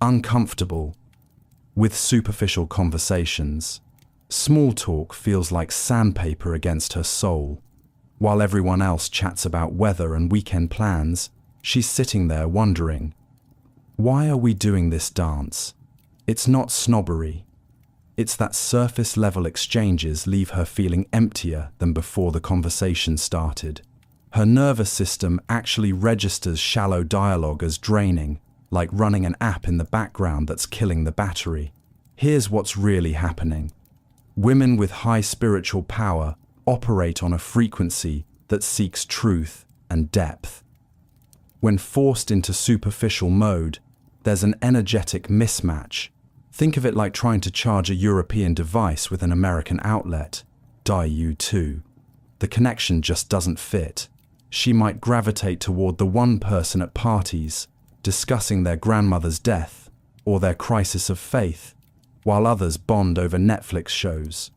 uncomfortable with superficial conversations. Small talk feels like sandpaper against her soul. While everyone else chats about weather and weekend plans, she's sitting there wondering, why are we doing this dance? It's not snobbery. It's that surface-level exchanges leave her feeling emptier than before the conversation started. Her nervous system actually registers shallow dialogue as draining, like running an app in the background that's killing the battery. Here's what's really happening. Women with high spiritual power operate on a frequency that seeks truth and depth. When forced into superficial mode, there's an energetic mismatch. Think of it like trying to charge a European device with an American outlet. Die. The connection just doesn't fit. She might gravitate toward the one person at parties, discussing their grandmother's death or their crisis of faith, while others bond over Netflix shows.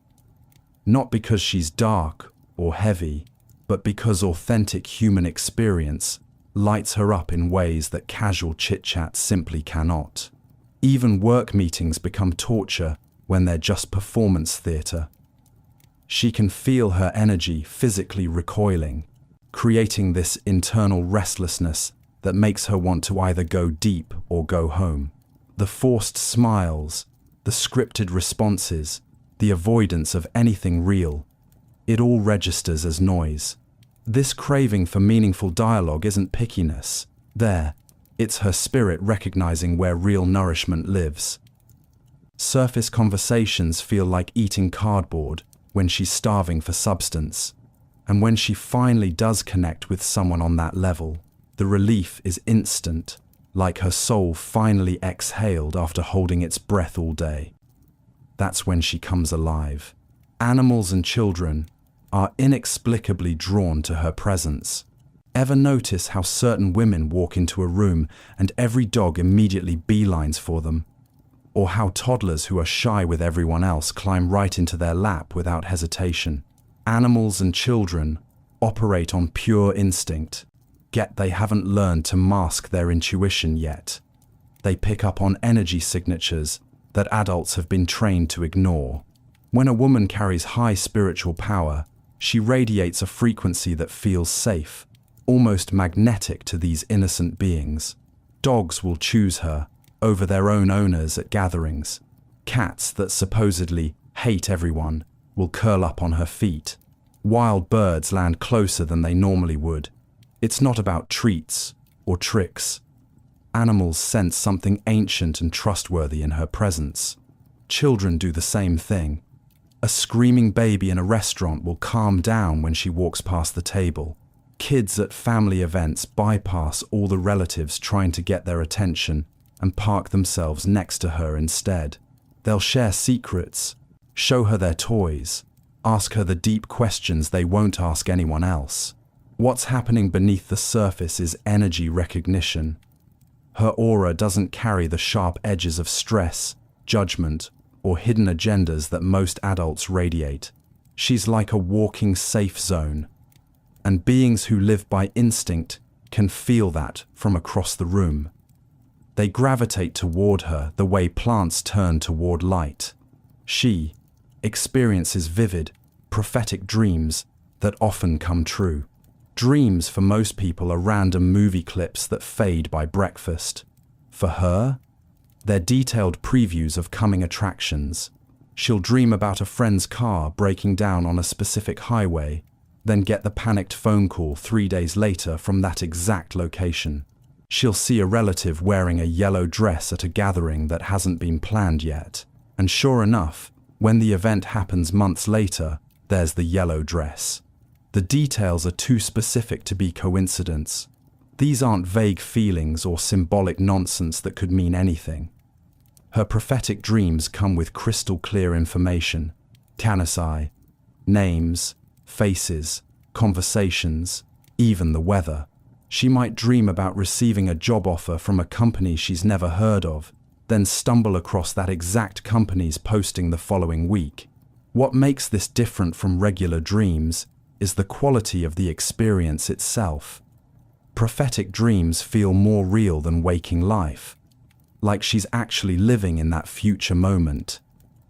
Not because she's dark or heavy, but because authentic human experience lights her up in ways that casual chit-chat simply cannot. Even work meetings become torture when they're just performance theater. She can feel her energy physically recoiling, creating this internal restlessness that makes her want to either go deep or go home. The forced smiles, the scripted responses, the avoidance of anything real, it all registers as noise. This craving for meaningful dialogue isn't pickiness. It's her spirit recognizing where real nourishment lives. Surface conversations feel like eating cardboard when she's starving for substance. And when she finally does connect with someone on that level, the relief is instant, like her soul finally exhaled after holding its breath all day. That's when she comes alive. Animals and children are inexplicably drawn to her presence. Ever notice how certain women walk into a room and every dog immediately beelines for them? Or how toddlers who are shy with everyone else climb right into their lap without hesitation? Animals and children operate on pure instinct, yet they haven't learned to mask their intuition yet. They pick up on energy signatures that adults have been trained to ignore. When a woman carries high spiritual power, she radiates a frequency that feels safe, almost magnetic to these innocent beings. Dogs will choose her over their own owners at gatherings. Cats that supposedly hate everyone will curl up on her feet. Wild birds land closer than they normally would. It's not about treats or tricks. Animals sense something ancient and trustworthy in her presence. Children do the same thing. A screaming baby in a restaurant will calm down when she walks past the table. Kids at family events bypass all the relatives trying to get their attention and park themselves next to her instead. They'll share secrets, show her their toys, ask her the deep questions they won't ask anyone else. What's happening beneath the surface is energy recognition. Her aura doesn't carry the sharp edges of stress, judgment, or hidden agendas that most adults radiate. She's like a walking safe zone, and beings who live by instinct can feel that from across the room. They gravitate toward her the way plants turn toward light. She experiences vivid, prophetic dreams that often come true. Dreams for most people are random movie clips that fade by breakfast. For her, they're detailed previews of coming attractions. She'll dream about a friend's car breaking down on a specific highway, then get the panicked phone call 3 days later from that exact location. She'll see a relative wearing a yellow dress at a gathering that hasn't been planned yet. And sure enough, when the event happens months later, there's the yellow dress. The details are too specific to be coincidence. These aren't vague feelings or symbolic nonsense that could mean anything. Her prophetic dreams come with crystal clear information. Kanasai, names, faces, conversations, even the weather. She might dream about receiving a job offer from a company she's never heard of, then stumble across that exact company's posting the following week. What makes this different from regular dreams is the quality of the experience itself. Prophetic dreams feel more real than waking life. like she's actually living in that future moment.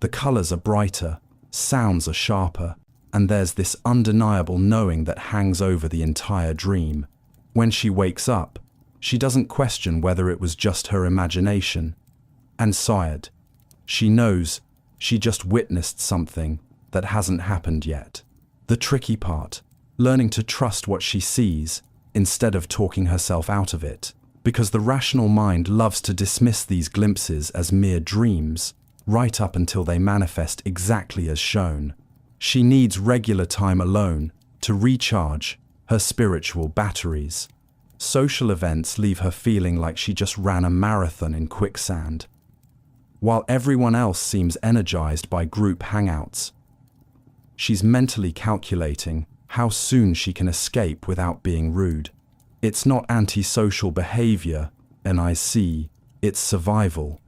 The colors are brighter, sounds are sharper, and there's this undeniable knowing that hangs over the entire dream. When she wakes up, she doesn't question whether it was just her imagination. And Syed, she knows she just witnessed something that hasn't happened yet. The tricky part, learning to trust what she sees instead of talking herself out of it, because the rational mind loves to dismiss these glimpses as mere dreams, right up until they manifest exactly as shown. She needs regular time alone to recharge her spiritual batteries. Social events leave her feeling like she just ran a marathon in quicksand, while everyone else seems energized by group hangouts. She's mentally calculating how soon she can escape without being rude. It's not antisocial behavior, NIC, it's survival.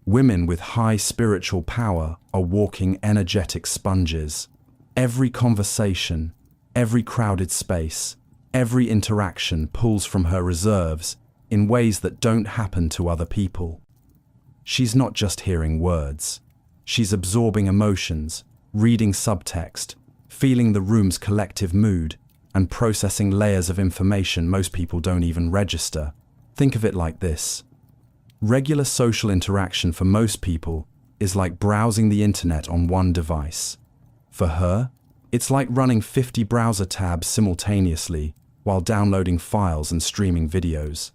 Women with high spiritual power are walking energetic sponges. Every conversation, every crowded space, every interaction pulls from her reserves in ways that don't happen to other people. She's not just hearing words. She's absorbing emotions, reading subtext, feeling the room's collective mood, and processing layers of information most people don't even register. Think of it like this. Regular social interaction for most people is like browsing the internet on one device. For her, it's like running 50 browser tabs simultaneously while downloading files and streaming videos.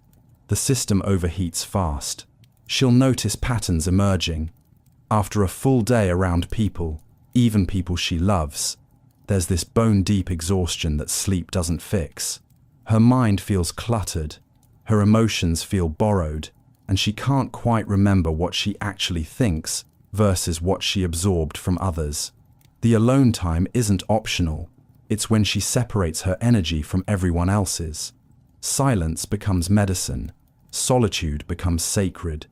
The system overheats fast. She'll notice patterns emerging. After a full day around people, even people she loves, there's this bone-deep exhaustion that sleep doesn't fix. Her mind feels cluttered, her emotions feel borrowed, and she can't quite remember what she actually thinks versus what she absorbed from others. The alone time isn't optional. It's when she separates her energy from everyone else's. Silence becomes medicine. Solitude becomes sacred.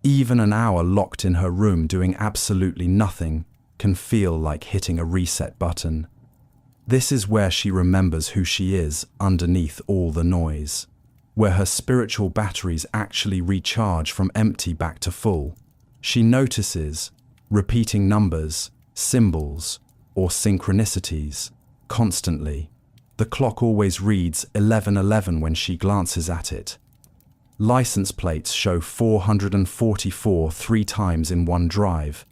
Even an hour locked in her room doing absolutely nothing can feel like hitting a reset button. This is where she remembers who she is underneath all the noise, where her spiritual batteries actually recharge from empty back to full. She notices repeating numbers, symbols, or synchronicities constantly. The clock always reads 11:11 when she glances at it. License plates show 444 3 times in one drive.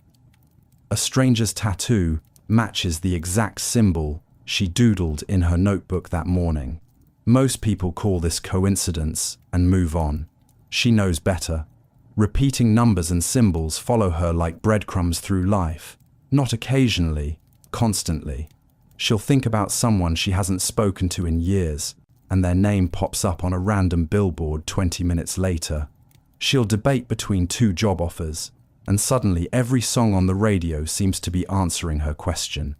A stranger's tattoo matches the exact symbol she doodled in her notebook that morning. Most people call this coincidence and move on. She knows better. Repeating numbers and symbols follow her like breadcrumbs through life. Not occasionally, constantly. She'll think about someone she hasn't spoken to in years, and their name pops up on a random billboard 20 minutes later. She'll debate between 2 job offers, and suddenly every song on the radio seems to be answering her question.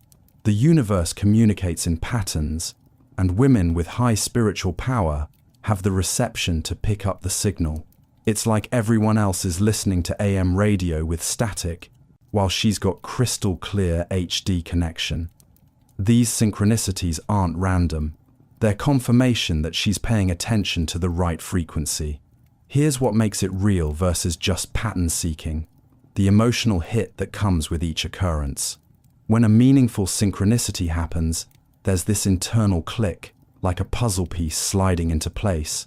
The universe communicates in patterns, and women with high spiritual power have the reception to pick up the signal. It's like everyone else is listening to AM radio with static, while she's got crystal clear HD connection. These synchronicities aren't random. They're confirmation that she's paying attention to the right frequency. Here's what makes it real versus just pattern seeking: the emotional hit that comes with each occurrence. When a meaningful synchronicity happens, there's this internal click, like a puzzle piece sliding into place.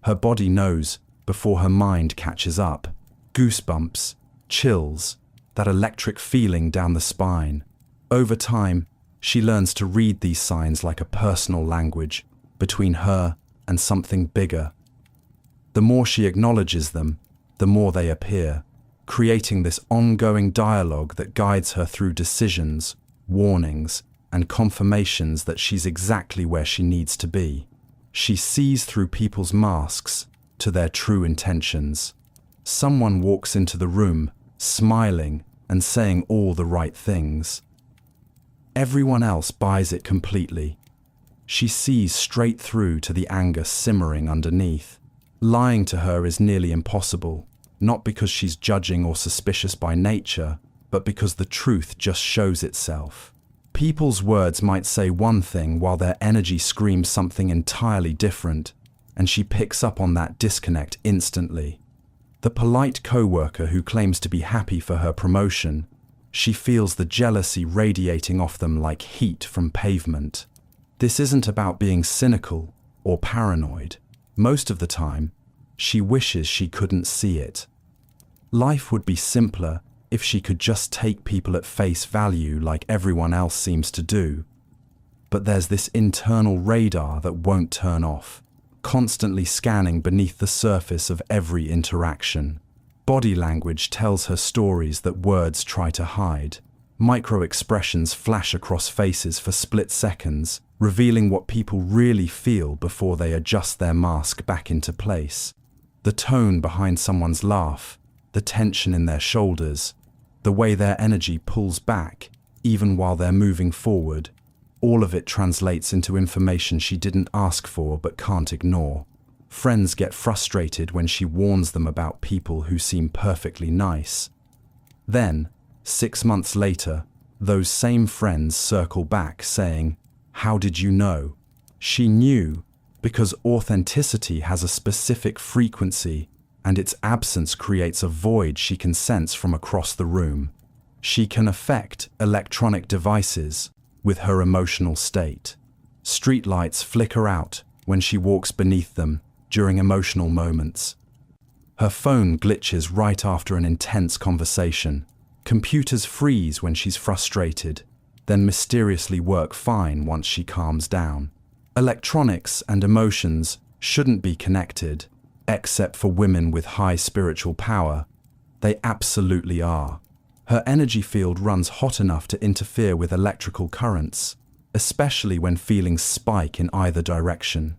Her body knows before her mind catches up. Goosebumps, chills, that electric feeling down the spine. Over time, she learns to read these signs like a personal language between her and something bigger. The more she acknowledges them, the more they appear, creating this ongoing dialogue that guides her through decisions, warnings, and confirmations that she's exactly where she needs to be. She sees through people's masks to their true intentions. Someone walks into the room, smiling and saying all the right things. Everyone else buys it completely. She sees straight through to the anger simmering underneath. Lying to her is nearly impossible, not because she's judging or suspicious by nature, but because the truth just shows itself. People's words might say one thing while their energy screams something entirely different, and she picks up on that disconnect instantly. The polite coworker who claims to be happy for her promotion, she feels the jealousy radiating off them like heat from pavement. This isn't about being cynical or paranoid. Most of the time, she wishes she couldn't see it. Life would be simpler if she could just take people at face value like everyone else seems to do. But there's this internal radar that won't turn off, constantly scanning beneath the surface of every interaction. Body language tells her stories that words try to hide. Micro-expressions flash across faces for split seconds, revealing what people really feel before they adjust their mask back into place. The tone behind someone's laugh, the tension in their shoulders, the way their energy pulls back, even while they're moving forward, all of it translates into information she didn't ask for but can't ignore. Friends get frustrated when she warns them about people who seem perfectly nice. Then, 6 months later, those same friends circle back saying, "How did you know?" She knew because authenticity has a specific frequency, and its absence creates a void she can sense from across the room. She can affect electronic devices with her emotional state. Streetlights flicker out when she walks beneath them during emotional moments. Her phone glitches right after an intense conversation. Computers freeze when she's frustrated, then mysteriously work fine once she calms down. Electronics and emotions shouldn't be connected, except for women with high spiritual power. They absolutely are. Her energy field runs hot enough to interfere with electrical currents, especially when feelings spike in either direction.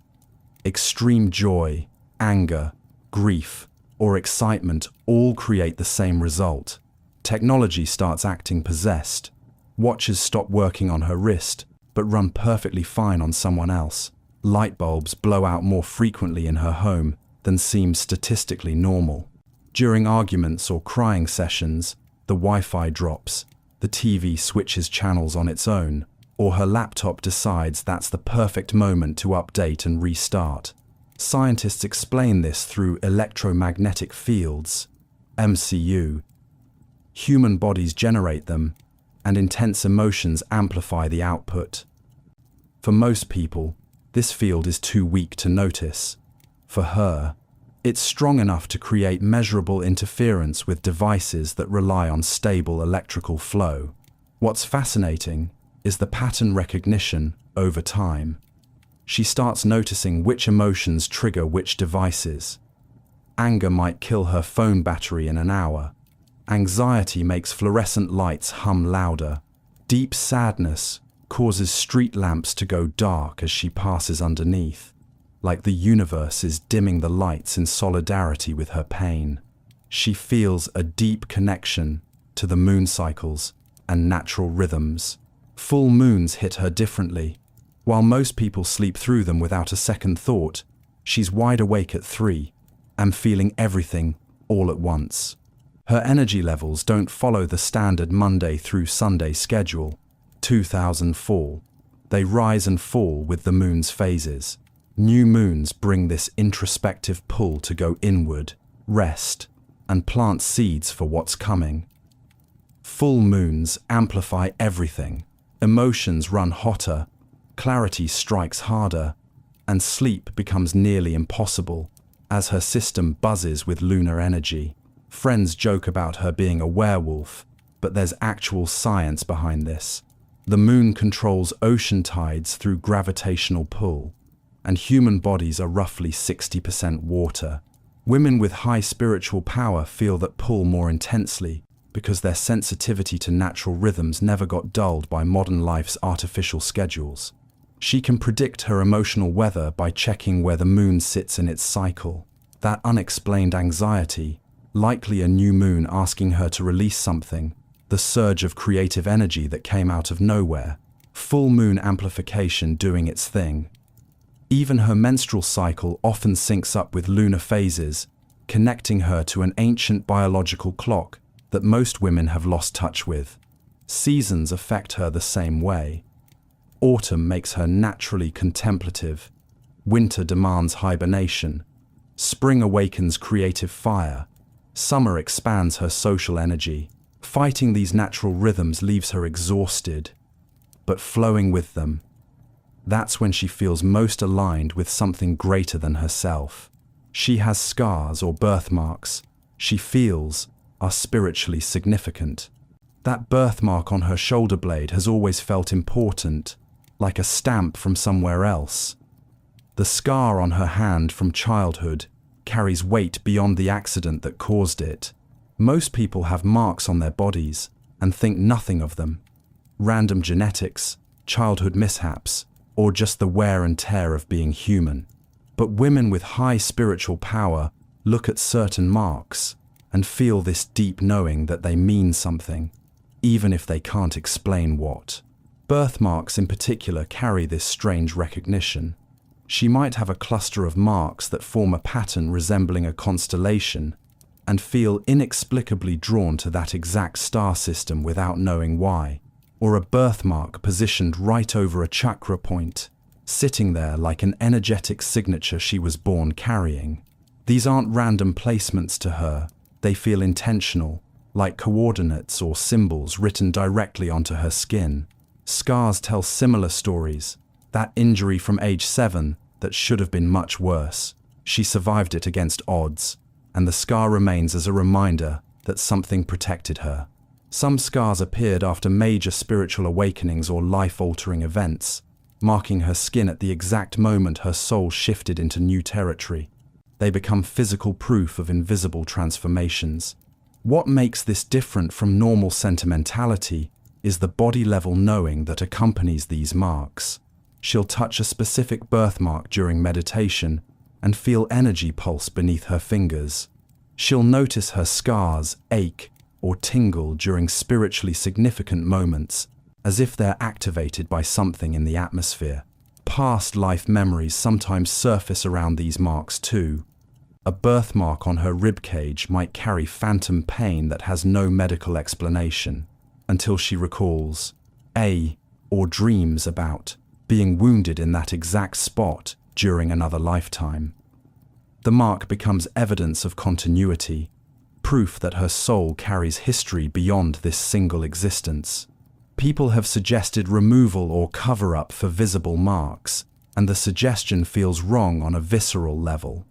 Extreme joy, anger, grief, or excitement all create the same result. Technology starts acting possessed. Watches stop working on her wrist, but run perfectly fine on someone else. Light bulbs blow out more frequently in her home than seems statistically normal. During arguments or crying sessions, the Wi-Fi drops, the TV switches channels on its own, or her laptop decides that's the perfect moment to update and restart. Scientists explain this through electromagnetic fields, MCU. Human bodies generate them, and intense emotions amplify the output. For most people, this field is too weak to notice. For her, it's strong enough to create measurable interference with devices that rely on stable electrical flow. What's fascinating is the pattern recognition over time. She starts noticing which emotions trigger which devices. Anger might kill her phone battery in an hour. Anxiety makes fluorescent lights hum louder. Deep sadness causes street lamps to go dark as she passes underneath, like the universe is dimming the lights in solidarity with her pain. She feels a deep connection to the moon cycles and natural rhythms. Full moons hit her differently. While most people sleep through them without a second thought, she's wide awake at 3 and feeling everything all at once. Her energy levels don't follow the standard Monday through Sunday schedule. 2004. They rise and fall with the moon's phases. New moons bring this introspective pull to go inward, rest, and plant seeds for what's coming. Full moons amplify everything. Emotions run hotter, clarity strikes harder, and sleep becomes nearly impossible as her system buzzes with lunar energy. Friends joke about her being a werewolf, but there's actual science behind this. The moon controls ocean tides through gravitational pull, and human bodies are roughly 60% water. Women with high spiritual power feel that pull more intensely because their sensitivity to natural rhythms never got dulled by modern life's artificial schedules. She can predict her emotional weather by checking where the moon sits in its cycle. That unexplained anxiety, likely a new moon asking her to release something, the surge of creative energy that came out of nowhere, full moon amplification doing its thing. Even her menstrual cycle often syncs up with lunar phases, connecting her to an ancient biological clock that most women have lost touch with. Seasons affect her the same way. Autumn makes her naturally contemplative. Winter demands hibernation. Spring awakens creative fire, Summer expands her social energy. Fighting these natural rhythms leaves her exhausted, but flowing with them. That's when she feels most aligned with something greater than herself. She has scars or birthmarks she feels are spiritually significant. That birthmark on her shoulder blade has always felt important, like a stamp from somewhere else. The scar on her hand from childhood carries weight beyond the accident that caused it. Most people have marks on their bodies and think nothing of them. Random genetics, childhood mishaps, or just the wear and tear of being human. But women with high spiritual power look at certain marks and feel this deep knowing that they mean something, even if they can't explain what. Birthmarks in particular carry this strange recognition. She might have a cluster of marks that form a pattern resembling a constellation and feel inexplicably drawn to that exact star system without knowing why, or a birthmark positioned right over a chakra point, sitting there like an energetic signature she was born carrying. These aren't random placements to her, they feel intentional, like coordinates or symbols written directly onto her skin. Scars tell similar stories. That injury from age 7 that should have been much worse. She survived it against odds, and the scar remains as a reminder that something protected her. Some scars appeared after major spiritual awakenings or life-altering events, marking her skin at the exact moment her soul shifted into new territory. They become physical proof of invisible transformations. What makes this different from normal sentimentality is the body-level knowing that accompanies these marks. She'll touch a specific birthmark during meditation and feel energy pulse beneath her fingers. She'll notice her scars ache or tingle during spiritually significant moments, as if they're activated by something in the atmosphere. Past life memories sometimes surface around these marks too. A birthmark on her ribcage might carry phantom pain that has no medical explanation, until she recalls, or dreams about, being wounded in that exact spot during another lifetime. The mark becomes evidence of continuity, proof that her soul carries history beyond this single existence. People have suggested removal or cover-up for visible marks, and the suggestion feels wrong on a visceral level.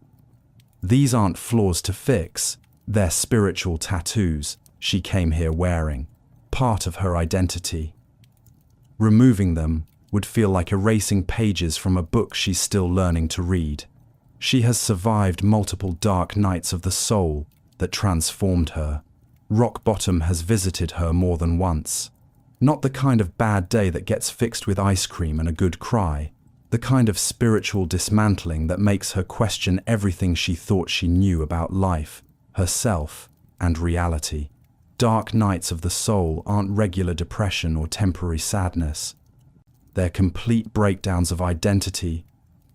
These aren't flaws to fix, they're spiritual tattoos she came here wearing, part of her identity. Removing them would feel like erasing pages from a book she's still learning to read. She has survived multiple dark nights of the soul that transformed her. Rock bottom has visited her more than once. Not the kind of bad day that gets fixed with ice cream and a good cry. The kind of spiritual dismantling that makes her question everything she thought she knew about life, herself, and reality. Dark nights of the soul aren't regular depression or temporary sadness. They're complete breakdowns of identity,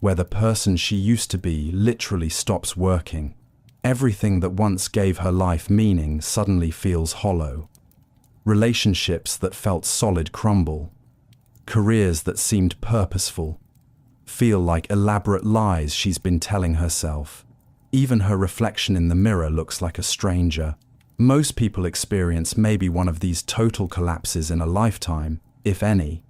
where the person she used to be literally stops working. Everything that once gave her life meaning suddenly feels hollow. Relationships that felt solid crumble. Careers that seemed purposeful feel like elaborate lies she's been telling herself. Even her reflection in the mirror looks like a stranger. Most people experience maybe one of these total collapses in a lifetime, if any.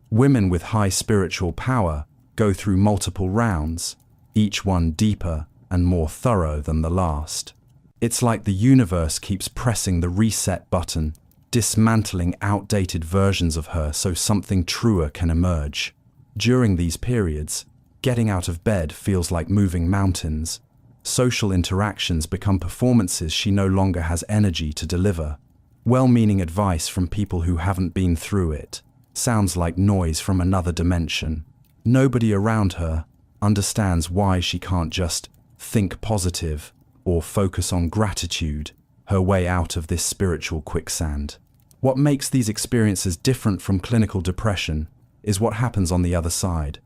Women with high spiritual power go through multiple rounds, each one deeper and more thorough than the last. It's like the universe keeps pressing the reset button, dismantling outdated versions of her so something truer can emerge. During these periods, getting out of bed feels like moving mountains. Social interactions become performances she no longer has energy to deliver. Well-meaning advice from people who haven't been through it sounds like noise from another dimension. Nobody around her understands why she can't just think positive or focus on gratitude her way out of this spiritual quicksand. What makes these experiences different from clinical depression is what happens on the other side.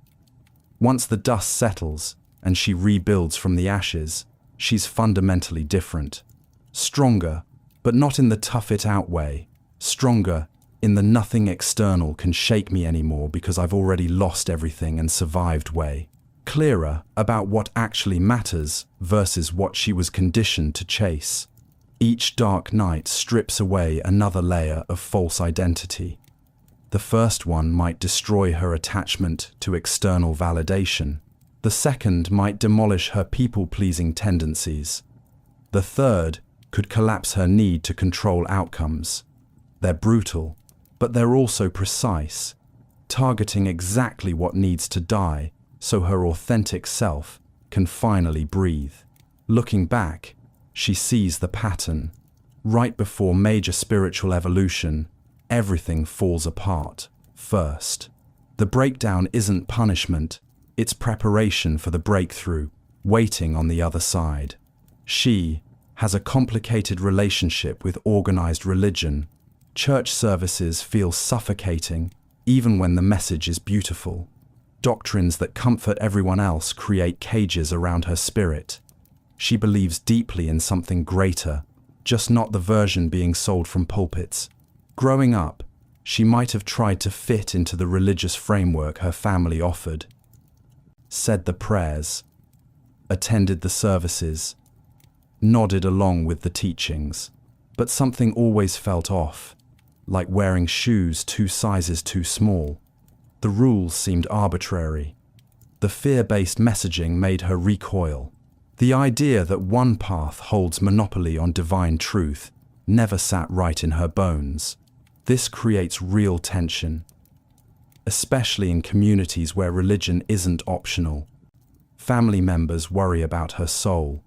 Once the dust settles and she rebuilds from the ashes, she's fundamentally different. Stronger, but not in the tough-it-out way. Stronger in the nothing external can shake me anymore because I've already lost everything and survived way. clearer about what actually matters versus what she was conditioned to chase. Each dark night strips away another layer of false identity. The first one might destroy her attachment to external validation. The second might demolish her people-pleasing tendencies. The third could collapse her need to control outcomes. They're brutal, but they're also precise, targeting exactly what needs to die so her authentic self can finally breathe. Looking back, she sees the pattern. Right before major spiritual evolution, everything falls apart first. The breakdown isn't punishment, it's preparation for the breakthrough, waiting on the other side. She has a complicated relationship with organized religion. Church services feel suffocating, even when the message is beautiful. Doctrines that comfort everyone else create cages around her spirit. She believes deeply in something greater, just not the version being sold from pulpits. Growing up, she might have tried to fit into the religious framework her family offered. Said the prayers, attended the services, nodded along with the teachings, but something always felt off, like wearing shoes 2 sizes too small. The rules seemed arbitrary. The fear-based messaging made her recoil. The idea that one path holds monopoly on divine truth never sat right in her bones. This creates real tension, especially in communities where religion isn't optional. Family members worry about her soul.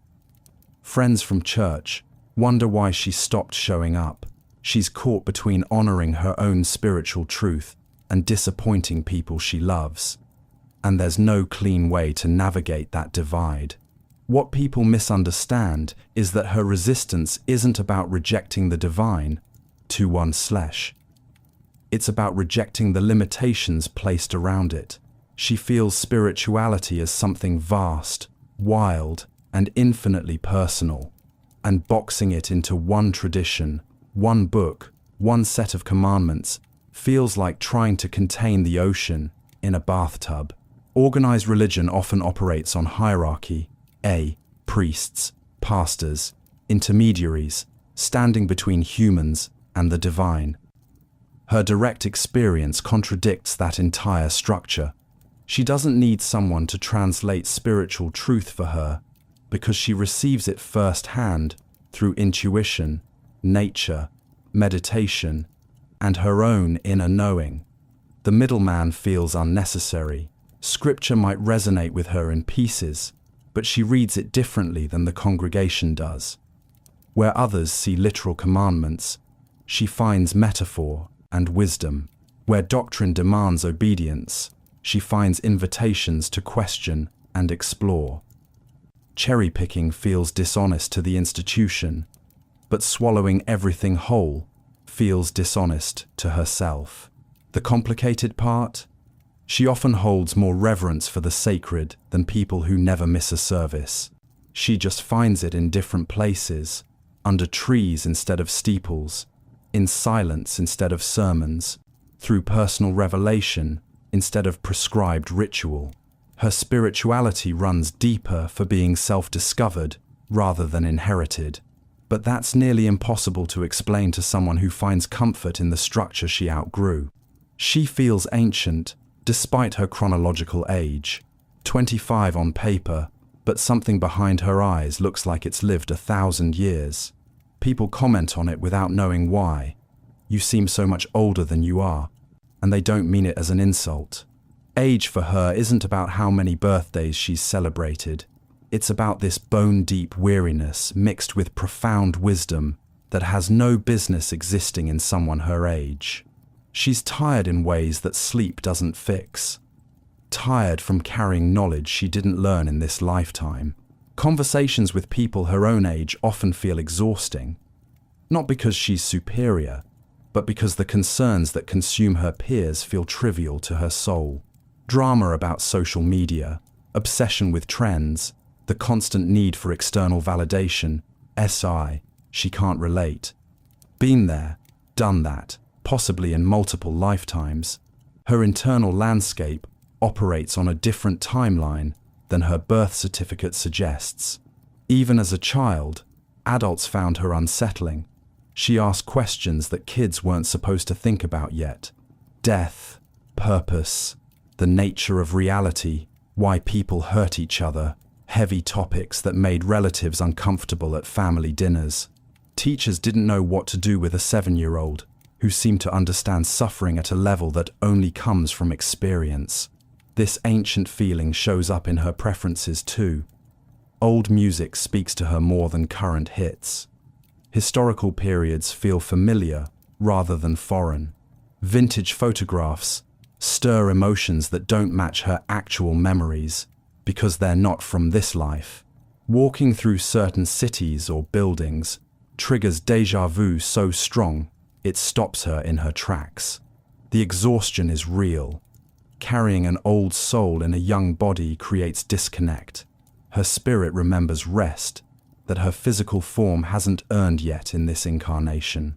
Friends from church wonder why she stopped showing up. She's caught between honoring her own spiritual truth and disappointing people she loves. And there's no clean way to navigate that divide. What people misunderstand is that her resistance isn't about rejecting the divine to one's flesh. It's about rejecting the limitations placed around it. She feels spirituality as something vast, wild, and infinitely personal, and boxing it into one tradition, one book, one set of commandments feels like trying to contain the ocean in a bathtub. Organized religion often operates on hierarchy. Priests, pastors, intermediaries, standing between humans and the divine. Her direct experience contradicts that entire structure. She doesn't need someone to translate spiritual truth for her, because she receives it firsthand through intuition, nature, meditation, and her own inner knowing. The middleman feels unnecessary. Scripture might resonate with her in pieces, but she reads it differently than the congregation does. Where others see literal commandments, she finds metaphor and wisdom. Where doctrine demands obedience, she finds invitations to question and explore. Cherry-picking feels dishonest to the institution, but swallowing everything whole feels dishonest to herself. The complicated part? She often holds more reverence for the sacred than people who never miss a service. She just finds it in different places, under trees instead of steeples, in silence instead of sermons, through personal revelation instead of prescribed ritual. Her spirituality runs deeper for being self-discovered rather than inherited. But that's nearly impossible to explain to someone who finds comfort in the structure she outgrew. She feels ancient, despite her chronological age. 25 on paper, but something behind her eyes looks like it's lived 1,000 years. People comment on it without knowing why. You seem so much older than you are, and they don't mean it as an insult. Age for her isn't about how many birthdays she's celebrated. It's about this bone-deep weariness mixed with profound wisdom that has no business existing in someone her age. She's tired in ways that sleep doesn't fix. Tired from carrying knowledge she didn't learn in this lifetime. Conversations with people her own age often feel exhausting. Not because she's superior, but because the concerns that consume her peers feel trivial to her soul. Drama about social media, obsession with trends, the constant need for external validation, she can't relate. Been there, done that, possibly in multiple lifetimes. Her internal landscape operates on a different timeline than her birth certificate suggests. Even as a child, adults found her unsettling. She asked questions that kids weren't supposed to think about yet. Death, purpose, the nature of reality, why people hurt each other, heavy topics that made relatives uncomfortable at family dinners. Teachers didn't know what to do with a 7-year-old who seemed to understand suffering at a level that only comes from experience. This ancient feeling shows up in her preferences too. Old music speaks to her more than current hits. Historical periods feel familiar rather than foreign. Vintage photographs stir emotions that don't match her actual memories because they're not from this life. Walking through certain cities or buildings triggers déjà vu so strong it stops her in her tracks. The exhaustion is real. Carrying an old soul in a young body creates disconnect. Her spirit remembers rest that her physical form hasn't earned yet in this incarnation.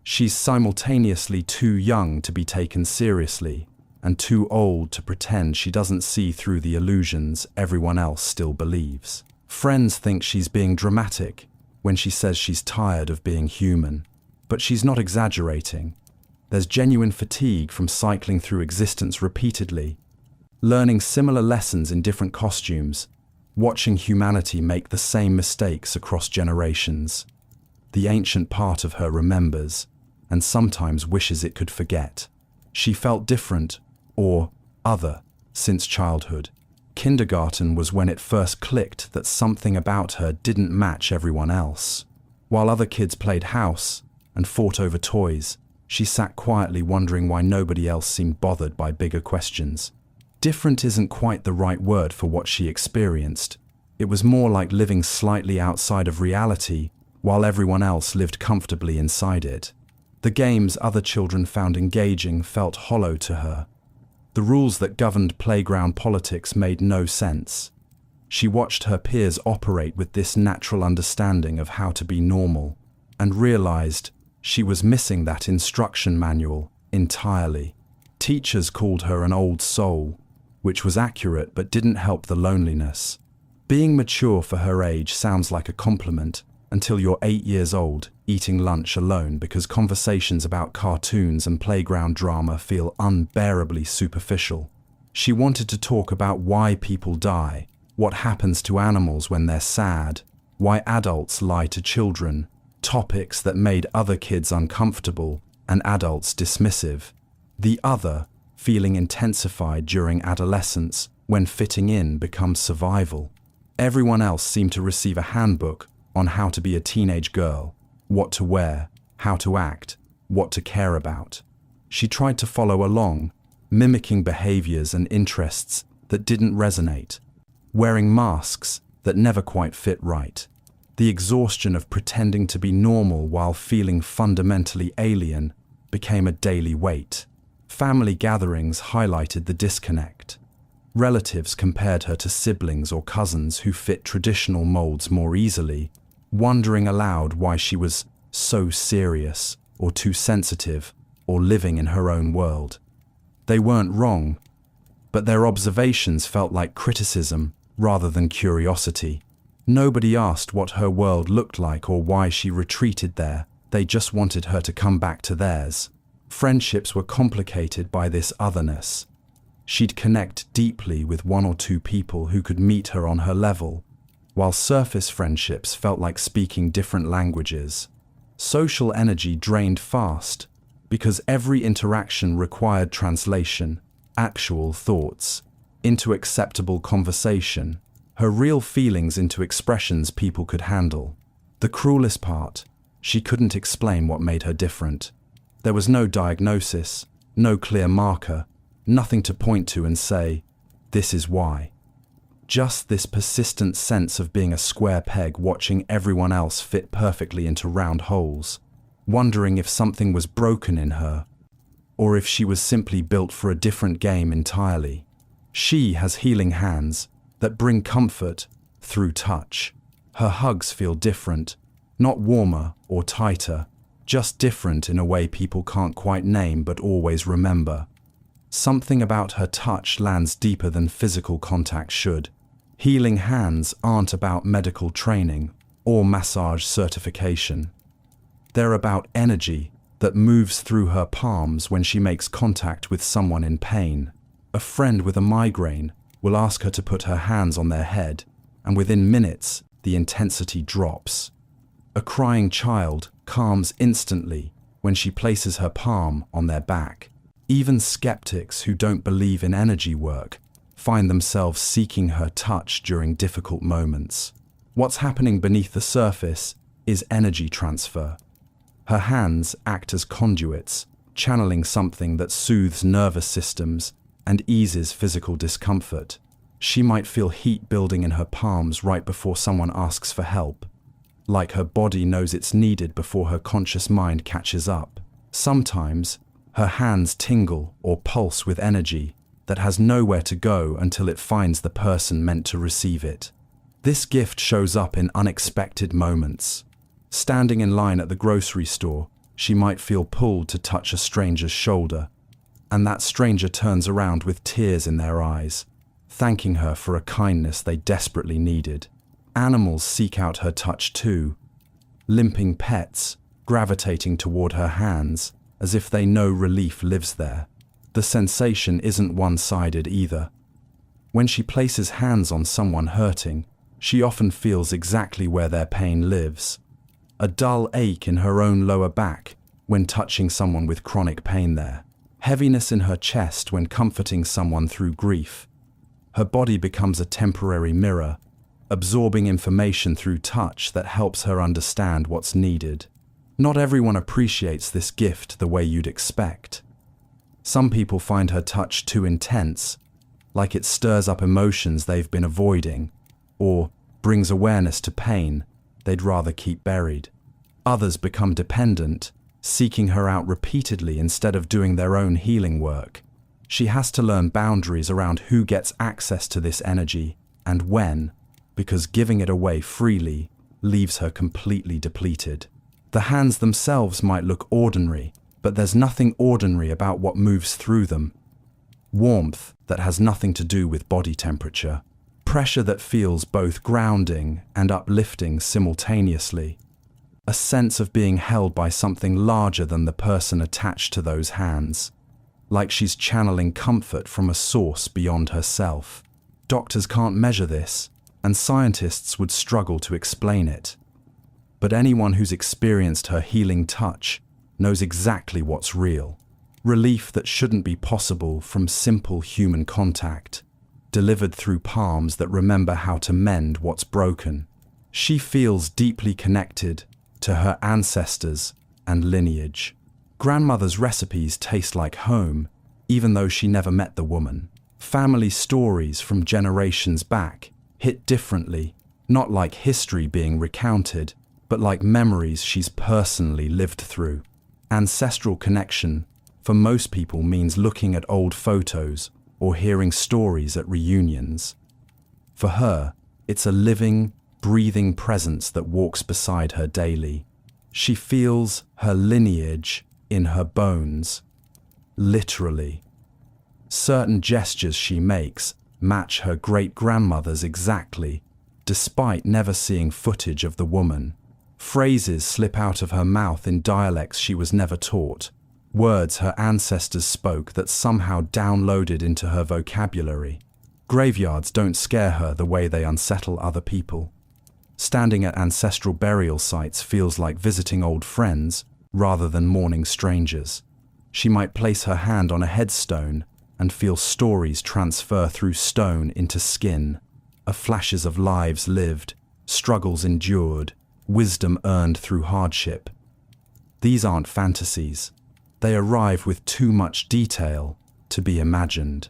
She's simultaneously too young to be taken seriously and too old to pretend she doesn't see through the illusions everyone else still believes. Friends think she's being dramatic when she says she's tired of being human, but she's not exaggerating. There's genuine fatigue from cycling through existence repeatedly, learning similar lessons in different costumes, watching humanity make the same mistakes across generations. The ancient part of her remembers, and sometimes wishes it could forget. She felt different, or other, since childhood. Kindergarten was when it first clicked that something about her didn't match everyone else. While other kids played house and fought over toys, she sat quietly wondering why nobody else seemed bothered by bigger questions. Different isn't quite the right word for what she experienced. It was more like living slightly outside of reality while everyone else lived comfortably inside it. The games other children found engaging felt hollow to her. The rules that governed playground politics made no sense. She watched her peers operate with this natural understanding of how to be normal and realized she was missing that instruction manual entirely. Teachers called her an old soul, which was accurate but didn't help the loneliness. Being mature for her age sounds like a compliment until you're 8 years old, eating lunch alone because conversations about cartoons and playground drama feel unbearably superficial. She wanted to talk about why people die, what happens to animals when they're sad, why adults lie to children, topics that made other kids uncomfortable and adults dismissive. The other feeling intensified during adolescence when fitting in becomes survival. Everyone else seemed to receive a handbook on how to be a teenage girl, what to wear, how to act, what to care about. She tried to follow along, mimicking behaviors and interests that didn't resonate, wearing masks that never quite fit right. The exhaustion of pretending to be normal while feeling fundamentally alien became a daily weight. Family gatherings highlighted the disconnect. Relatives compared her to siblings or cousins who fit traditional molds more easily, wondering aloud why she was so serious or too sensitive or living in her own world. They weren't wrong, but their observations felt like criticism rather than curiosity. Nobody asked what her world looked like or why she retreated there. They just wanted her to come back to theirs. Friendships were complicated by this otherness. She'd connect deeply with 1 or 2 people who could meet her on her level, while surface friendships felt like speaking different languages. Social energy drained fast because every interaction required translation, actual thoughts, into acceptable conversation, her real feelings into expressions people could handle. The cruelest part, she couldn't explain what made her different. There was no diagnosis, no clear marker, nothing to point to and say, this is why. Just this persistent sense of being a square peg watching everyone else fit perfectly into round holes, wondering if something was broken in her, or if she was simply built for a different game entirely. She has healing hands that bring comfort through touch. Her hugs feel different, not warmer or tighter, just different in a way people can't quite name but always remember. Something about her touch lands deeper than physical contact should, Healing hands aren't about medical training or massage certification. They're about energy that moves through her palms when she makes contact with someone in pain. A friend with a migraine will ask her to put her hands on their head, and within minutes, the intensity drops. A crying child calms instantly when she places her palm on their back. Even skeptics who don't believe in energy work find themselves seeking her touch during difficult moments. What's happening beneath the surface is energy transfer. Her hands act as conduits, channeling something that soothes nervous systems and eases physical discomfort. She might feel heat building in her palms right before someone asks for help, like her body knows it's needed before her conscious mind catches up. Sometimes, her hands tingle or pulse with energy that has nowhere to go until it finds the person meant to receive it. This gift shows up in unexpected moments. Standing in line at the grocery store, she might feel pulled to touch a stranger's shoulder, and that stranger turns around with tears in their eyes, thanking her for a kindness they desperately needed. Animals seek out her touch too, limping pets gravitating toward her hands as if they know relief lives there. The sensation isn't one-sided either. When she places hands on someone hurting, she often feels exactly where their pain lives. A dull ache in her own lower back when touching someone with chronic pain there. Heaviness in her chest when comforting someone through grief. Her body becomes a temporary mirror, absorbing information through touch that helps her understand what's needed. Not everyone appreciates this gift the way you'd expect. Some people find her touch too intense, like it stirs up emotions they've been avoiding, or brings awareness to pain they'd rather keep buried. Others become dependent, seeking her out repeatedly instead of doing their own healing work. She has to learn boundaries around who gets access to this energy and when, because giving it away freely leaves her completely depleted. The hands themselves might look ordinary, but there's nothing ordinary about what moves through them. Warmth that has nothing to do with body temperature. Pressure that feels both grounding and uplifting simultaneously. A sense of being held by something larger than the person attached to those hands, like she's channeling comfort from a source beyond herself. Doctors can't measure this, and scientists would struggle to explain it. But anyone who's experienced her healing touch knows exactly what's real. Relief that shouldn't be possible from simple human contact, delivered through palms that remember how to mend what's broken. She feels deeply connected to her ancestors and lineage. Grandmother's recipes taste like home, even though she never met the woman. Family stories from generations back hit differently, not like history being recounted, but like memories she's personally lived through. Ancestral connection, for most people, means looking at old photos or hearing stories at reunions. For her, it's a living, breathing presence that walks beside her daily. She feels her lineage in her bones, literally. Certain gestures she makes match her great-grandmother's exactly, despite never seeing footage of the woman. Phrases slip out of her mouth in dialects she was never taught, words her ancestors spoke that somehow downloaded into her vocabulary. Graveyards don't scare her the way they unsettle other people. Standing at ancestral burial sites feels like visiting old friends rather than mourning strangers. She might place her hand on a headstone and feel stories transfer through stone into skin, flashes of lives lived, struggles endured, wisdom earned through hardship. These aren't fantasies. They arrive with too much detail to be imagined.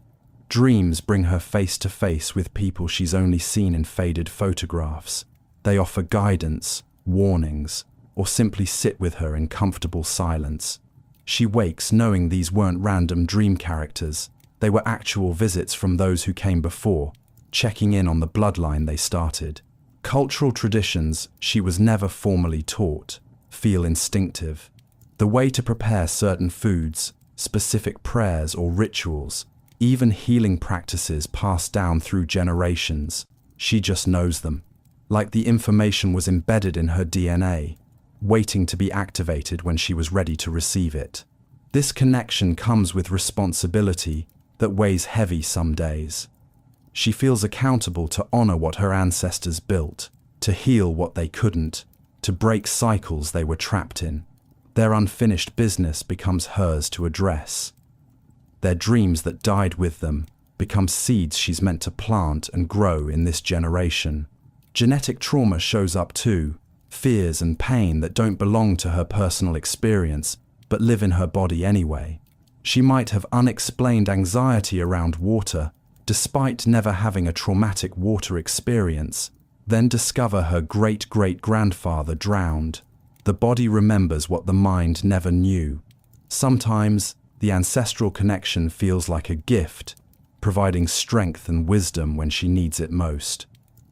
Dreams bring her face to face with people she's only seen in faded photographs. They offer guidance, warnings, or simply sit with her in comfortable silence. She wakes knowing these weren't random dream characters. They were actual visits from those who came before, checking in on the bloodline they started. Cultural traditions she was never formally taught feel instinctive. The way to prepare certain foods, specific prayers or rituals, even healing practices passed down through generations, She just knows them. Like the information was embedded in her DNA, waiting to be activated when she was ready to receive it. This connection comes with responsibility that weighs heavy some days. She feels accountable to honor what her ancestors built, to heal what they couldn't, to break cycles they were trapped in. Their unfinished business becomes hers to address. Their dreams that died with them become seeds she's meant to plant and grow in this generation. Genetic trauma shows up too, fears and pain that don't belong to her personal experience but live in her body anyway. She might have unexplained anxiety around water, despite never having a traumatic water experience, then discover her great-great-grandfather drowned. The body remembers what the mind never knew. Sometimes, the ancestral connection feels like a gift, providing strength and wisdom when she needs it most.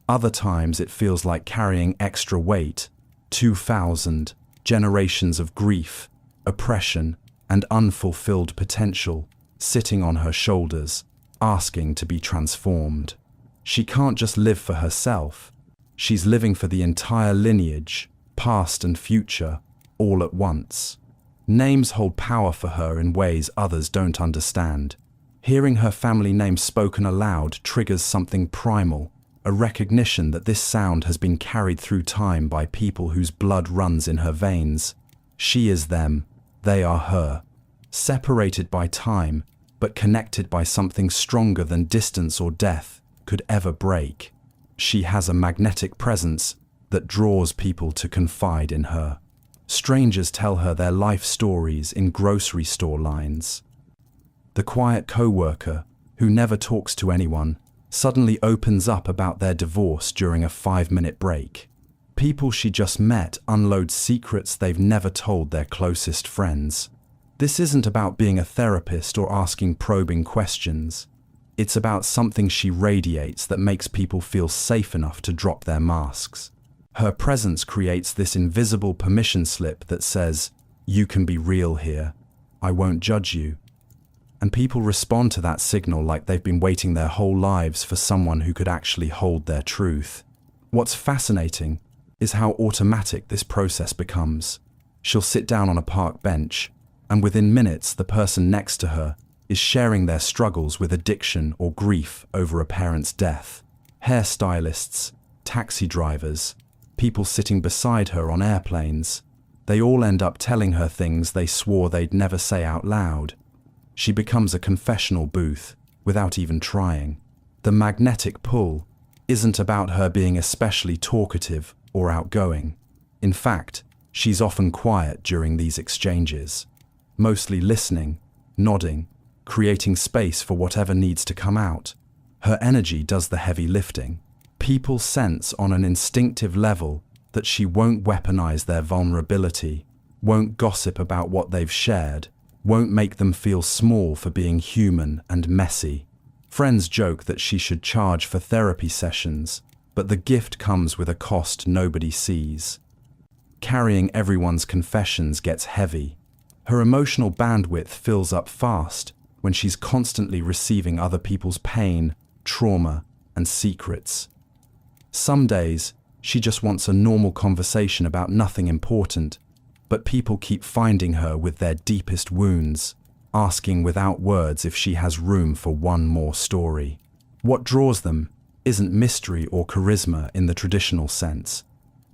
Other times it feels like carrying extra weight, 2,000 generations of grief, oppression, and unfulfilled potential sitting on her shoulders, asking to be transformed. She can't just live for herself. She's living for the entire lineage, past and future, all at once. Names hold power for her in ways others don't understand. Hearing her family name spoken aloud triggers something primal, a recognition that this sound has been carried through time by people whose blood runs in her veins. She is them, they are her. Separated by time, but connected by something stronger than distance or death could ever break. She has a magnetic presence that draws people to confide in her. Strangers tell her their life stories in grocery store lines. The quiet co-worker, who never talks to anyone, suddenly opens up about their divorce during a 5-minute break. People she just met unload secrets they've never told their closest friends. This isn't about being a therapist or asking probing questions. It's about something she radiates that makes people feel safe enough to drop their masks. Her presence creates this invisible permission slip that says, "You can be real here. I won't judge you." And people respond to that signal like they've been waiting their whole lives for someone who could actually hold their truth. What's fascinating is how automatic this process becomes. She'll sit down on a park bench, and within minutes the person next to her is sharing their struggles with addiction or grief over a parent's death. Hairstylists, taxi drivers, people sitting beside her on airplanes, they all end up telling her things they swore they'd never say out loud. She becomes a confessional booth without even trying. The magnetic pull isn't about her being especially talkative or outgoing. In fact, she's often quiet during these exchanges, mostly listening, nodding, creating space for whatever needs to come out. Her energy does the heavy lifting. People sense on an instinctive level that she won't weaponize their vulnerability, won't gossip about what they've shared, won't make them feel small for being human and messy. Friends joke that she should charge for therapy sessions, but the gift comes with a cost nobody sees. Carrying everyone's confessions gets heavy. Her emotional bandwidth fills up fast when she's constantly receiving other people's pain, trauma, and secrets. Some days, she just wants a normal conversation about nothing important, but people keep finding her with their deepest wounds, asking without words if she has room for one more story. What draws them isn't mystery or charisma in the traditional sense.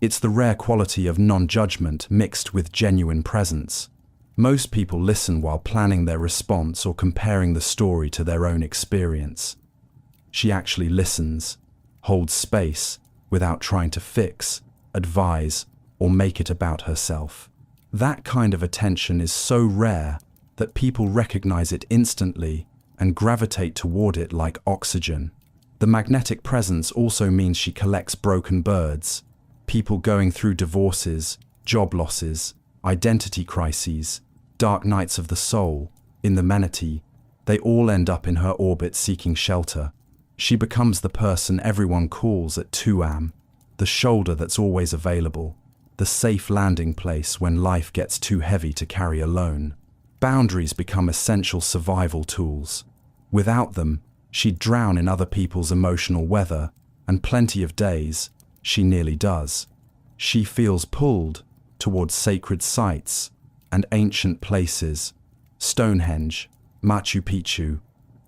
It's the rare quality of non-judgment mixed with genuine presence. Most people listen while planning their response or comparing the story to their own experience. She actually listens, holds space, without trying to fix, advise, or make it about herself. That kind of attention is so rare that people recognize it instantly and gravitate toward it like oxygen. The magnetic presence also means she collects broken birds, people going through divorces, job losses, identity crises, dark nights of the soul, in the manatee. They all end up in her orbit seeking shelter. She becomes the person everyone calls at 2 a.m., the shoulder that's always available, the safe landing place when life gets too heavy to carry alone. Boundaries become essential survival tools. Without them, she'd drown in other people's emotional weather, and plenty of days, she nearly does. She feels pulled towards sacred sites and ancient places, Stonehenge, Machu Picchu,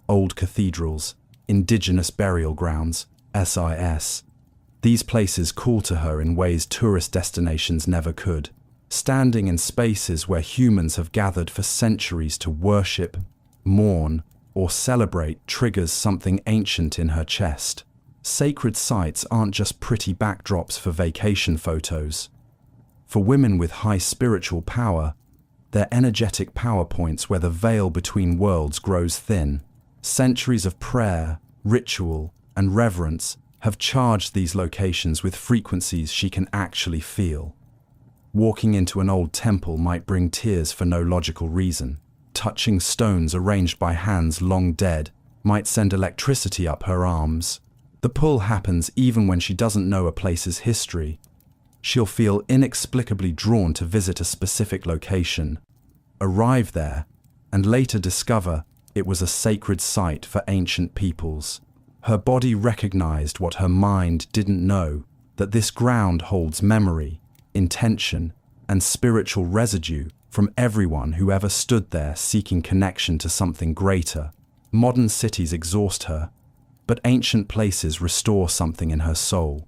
old cathedrals, indigenous burial grounds, SIS. These places call to her in ways tourist destinations never could. Standing in spaces where humans have gathered for centuries to worship, mourn, or celebrate triggers something ancient in her chest. Sacred sites aren't just pretty backdrops for vacation photos. For women with high spiritual power, they're energetic power points where the veil between worlds grows thin. Centuries of prayer, ritual, and reverence have charged these locations with frequencies she can actually feel. Walking into an old temple might bring tears for no logical reason. Touching stones arranged by hands long dead might send electricity up her arms. The pull happens even when she doesn't know a place's history. She'll feel inexplicably drawn to visit a specific location, arrive there, and later discover it was a sacred site for ancient peoples. Her body recognized what her mind didn't know, that this ground holds memory, intention, and spiritual residue from everyone who ever stood there seeking connection to something greater. Modern cities exhaust her, but ancient places restore something in her soul.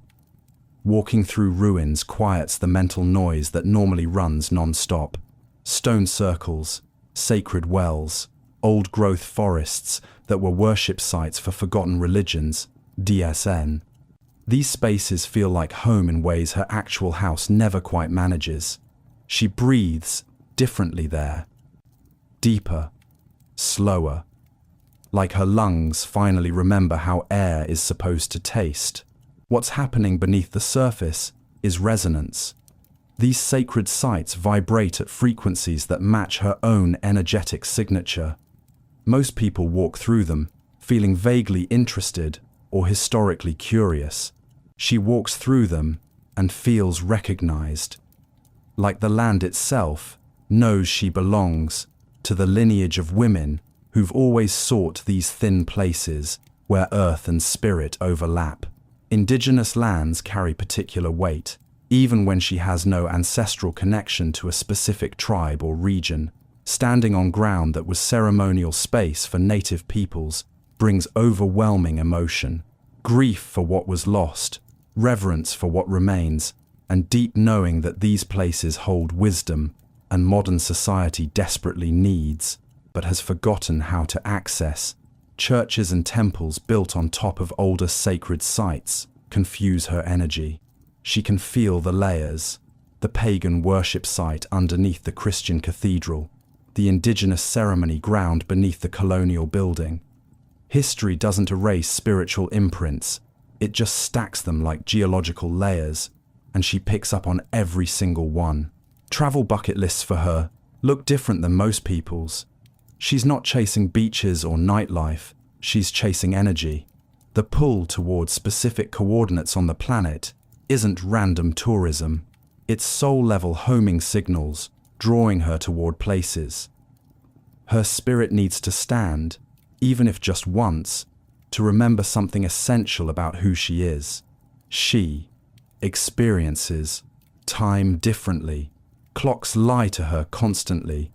Walking through ruins quiets the mental noise that normally runs non-stop. Stone circles, sacred wells, old-growth forests that were worship sites for forgotten religions, DSN. These spaces feel like home in ways her actual house never quite manages. She breathes differently there. Deeper, slower. Like her lungs finally remember how air is supposed to taste. What's happening beneath the surface is resonance. These sacred sites vibrate at frequencies that match her own energetic signature. Most people walk through them, feeling vaguely interested or historically curious. She walks through them and feels recognized. Like the land itself, knows she belongs to the lineage of women who've always sought these thin places where earth and spirit overlap. Indigenous lands carry particular weight, even when she has no ancestral connection to a specific tribe or region. Standing on ground that was ceremonial space for native peoples brings overwhelming emotion. Grief for what was lost, reverence for what remains, and deep knowing that these places hold wisdom and modern society desperately needs, but has forgotten how to access. Churches and temples built on top of older sacred sites confuse her energy. She can feel the layers, the pagan worship site underneath the Christian cathedral, the indigenous ceremony ground beneath the colonial building. History doesn't erase spiritual imprints, it just stacks them like geological layers, and she picks up on every single one. Travel bucket lists for her look different than most people's. She's not chasing beaches or nightlife, she's chasing energy. The pull towards specific coordinates on the planet isn't random tourism, it's soul-level homing signals drawing her toward places. Her spirit needs to stand, even if just once, to remember something essential about who she is. She experiences time differently. Clocks lie to her constantly.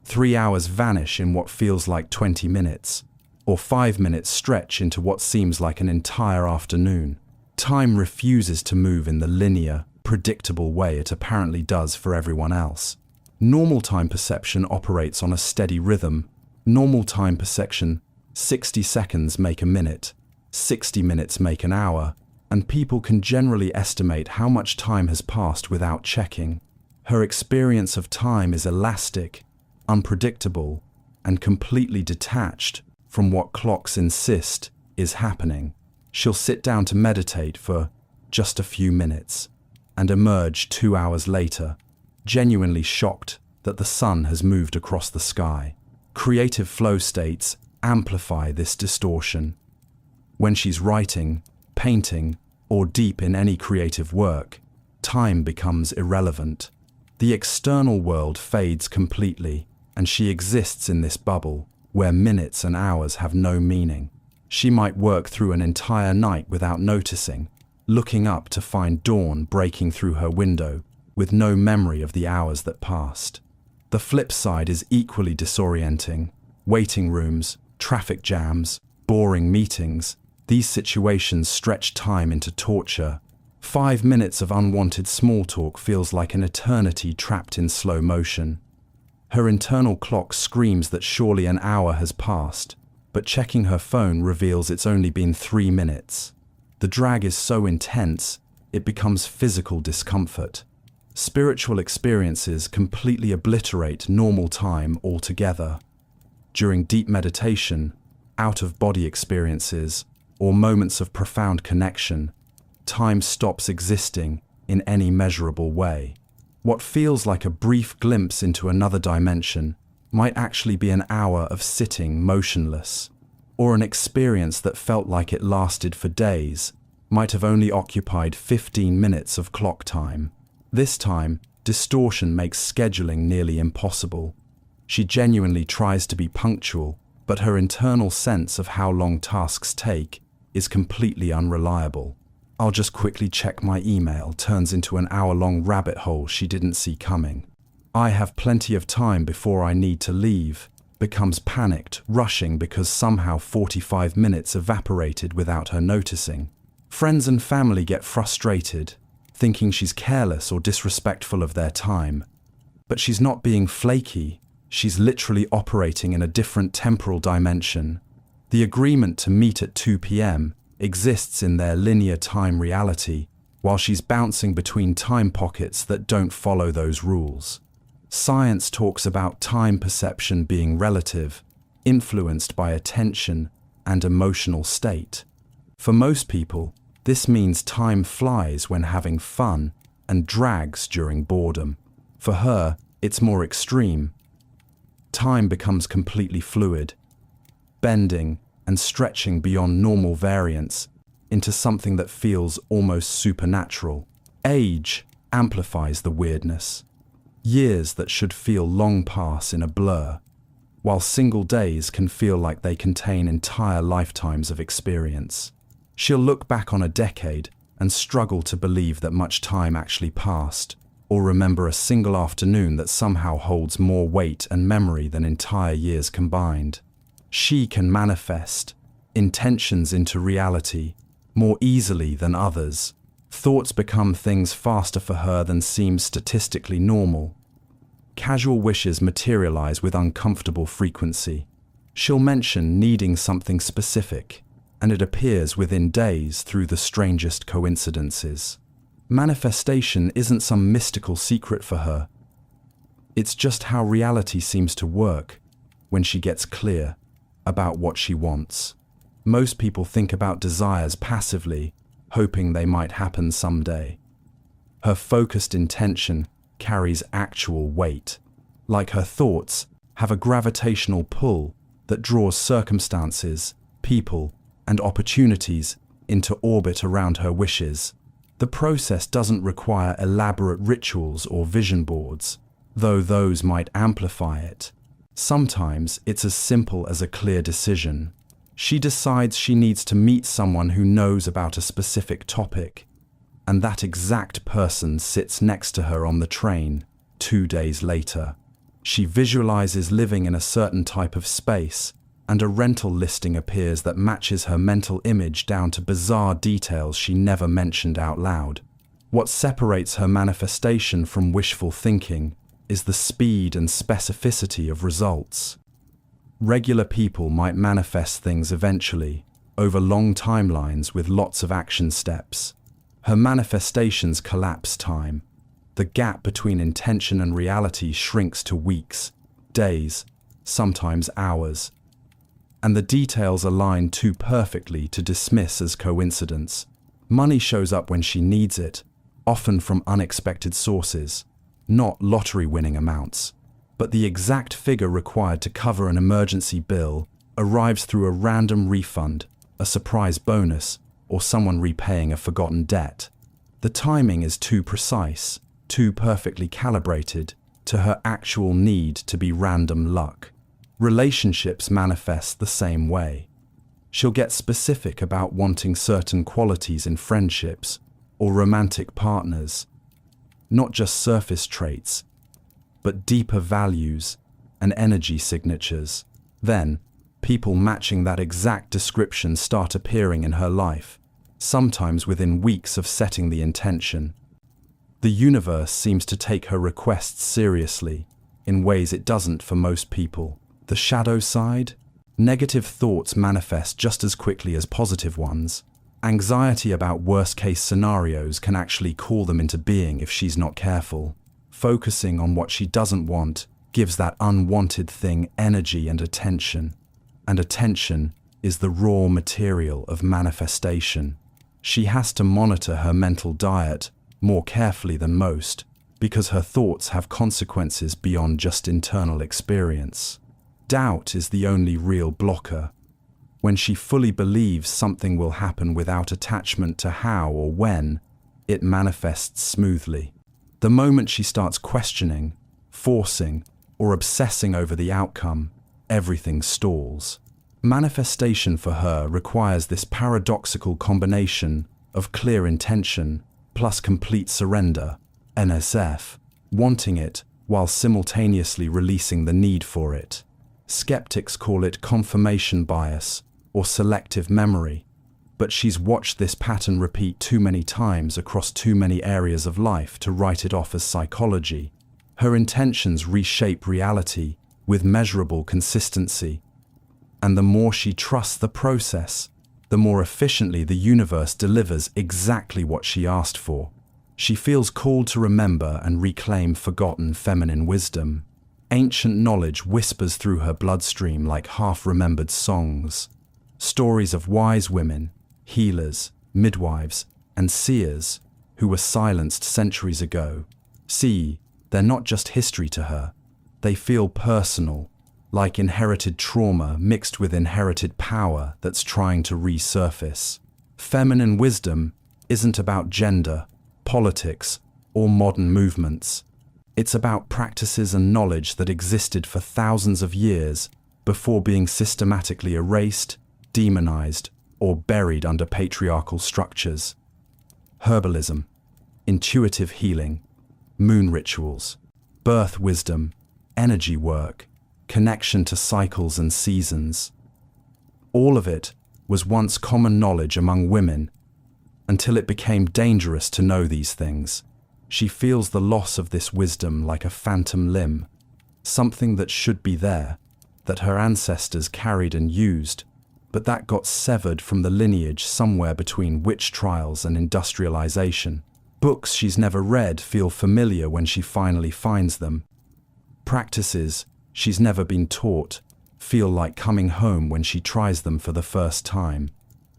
3 hours vanish in what feels like 20 minutes, or 5 minutes stretch into what seems like an entire afternoon. Time refuses to move in the linear, predictable way it apparently does for everyone else. Normal time perception operates on a steady rhythm. Normal time perception, 60 seconds make a minute, 60 minutes make an hour, and people can generally estimate how much time has passed without checking. Her experience of time is elastic, unpredictable, and completely detached from what clocks insist is happening. She'll sit down to meditate for just a few minutes and emerge 2 hours later, genuinely shocked that the sun has moved across the sky. Creative flow states amplify this distortion. When she's writing, painting, or deep in any creative work, time becomes irrelevant. The external world fades completely, and she exists in this bubble where minutes and hours have no meaning. She might work through an entire night without noticing, looking up to find dawn breaking through her window, with no memory of the hours that passed. The flip side is equally disorienting. Waiting rooms, traffic jams, boring meetings, these situations stretch time into torture. 5 minutes of unwanted small talk feels like an eternity trapped in slow motion. Her internal clock screams that surely an hour has passed, but checking her phone reveals it's only been 3 minutes. The drag is so intense, it becomes physical discomfort. Spiritual experiences completely obliterate normal time altogether. During deep meditation, out-of-body experiences, or moments of profound connection, time stops existing in any measurable way. What feels like a brief glimpse into another dimension might actually be an hour of sitting motionless, or an experience that felt like it lasted for days might have only occupied 15 minutes of clock time. This time, distortion makes scheduling nearly impossible. She genuinely tries to be punctual, but her internal sense of how long tasks take is completely unreliable. "I'll just quickly check my email" turns into an hour-long rabbit hole she didn't see coming. "I have plenty of time before I need to leave" becomes panicked, rushing because somehow 45 minutes evaporated without her noticing. Friends and family get frustrated, thinking she's careless or disrespectful of their time. But she's not being flaky, she's literally operating in a different temporal dimension. The agreement to meet at 2 p.m. exists in their linear time reality, while she's bouncing between time pockets that don't follow those rules. Science talks about time perception being relative, influenced by attention and emotional state. For most people, this means time flies when having fun and drags during boredom. For her, it's more extreme. Time becomes completely fluid, bending and stretching beyond normal variance into something that feels almost supernatural. Age amplifies the weirdness. Years that should feel long pass in a blur, while single days can feel like they contain entire lifetimes of experience. She'll look back on a decade and struggle to believe that much time actually passed, or remember a single afternoon that somehow holds more weight and memory than entire years combined. She can manifest intentions into reality more easily than others. Thoughts become things faster for her than seems statistically normal. Casual wishes materialize with uncomfortable frequency. She'll mention needing something specific, and it appears within days through the strangest coincidences. Manifestation isn't some mystical secret for her. It's just how reality seems to work when she gets clear about what she wants. Most people think about desires passively, hoping they might happen someday. Her focused intention carries actual weight. Like her thoughts have a gravitational pull that draws circumstances, people, and opportunities into orbit around her wishes. The process doesn't require elaborate rituals or vision boards, though those might amplify it. Sometimes it's as simple as a clear decision. She decides she needs to meet someone who knows about a specific topic, and that exact person sits next to her on the train 2 days later. She visualizes living in a certain type of space, and a rental listing appears that matches her mental image down to bizarre details she never mentioned out loud. What separates her manifestation from wishful thinking is the speed and specificity of results. Regular people might manifest things eventually, over long timelines with lots of action steps. Her manifestations collapse time. The gap between intention and reality shrinks to weeks, days, sometimes hours, and the details align too perfectly to dismiss as coincidence. Money shows up when she needs it, often from unexpected sources, not lottery-winning amounts. But the exact figure required to cover an emergency bill arrives through a random refund, a surprise bonus, or someone repaying a forgotten debt. The timing is too precise, too perfectly calibrated to her actual need to be random luck. Relationships manifest the same way. She'll get specific about wanting certain qualities in friendships or romantic partners, not just surface traits, but deeper values and energy signatures. Then, people matching that exact description start appearing in her life, sometimes within weeks of setting the intention. The universe seems to take her requests seriously, in ways it doesn't for most people. The shadow side? Negative thoughts manifest just as quickly as positive ones. Anxiety about worst-case scenarios can actually call them into being if she's not careful. Focusing on what she doesn't want gives that unwanted thing energy and attention. And attention is the raw material of manifestation. She has to monitor her mental diet more carefully than most, because her thoughts have consequences beyond just internal experience. Doubt is the only real blocker. When she fully believes something will happen without attachment to how or when, it manifests smoothly. The moment she starts questioning, forcing, or obsessing over the outcome, everything stalls. Manifestation for her requires this paradoxical combination of clear intention plus complete surrender, NSF, wanting it while simultaneously releasing the need for it. Skeptics call it confirmation bias or selective memory, but she's watched this pattern repeat too many times across too many areas of life to write it off as psychology. Her intentions reshape reality with measurable consistency, and the more she trusts the process, the more efficiently the universe delivers exactly what she asked for. She feels called to remember and reclaim forgotten feminine wisdom. Ancient knowledge whispers through her bloodstream like half-remembered songs. Stories of wise women, healers, midwives, and seers who were silenced centuries ago. See, they're not just history to her. They feel personal, like inherited trauma mixed with inherited power that's trying to resurface. Feminine wisdom isn't about gender, politics, or modern movements. It's about practices and knowledge that existed for thousands of years before being systematically erased, demonized, or buried under patriarchal structures. Herbalism, intuitive healing, moon rituals, birth wisdom, energy work, connection to cycles and seasons. All of it was once common knowledge among women until it became dangerous to know these things. She feels the loss of this wisdom like a phantom limb, something that should be there, that her ancestors carried and used, but that got severed from the lineage somewhere between witch trials and industrialization. Books she's never read feel familiar when she finally finds them. Practices she's never been taught feel like coming home when she tries them for the first time.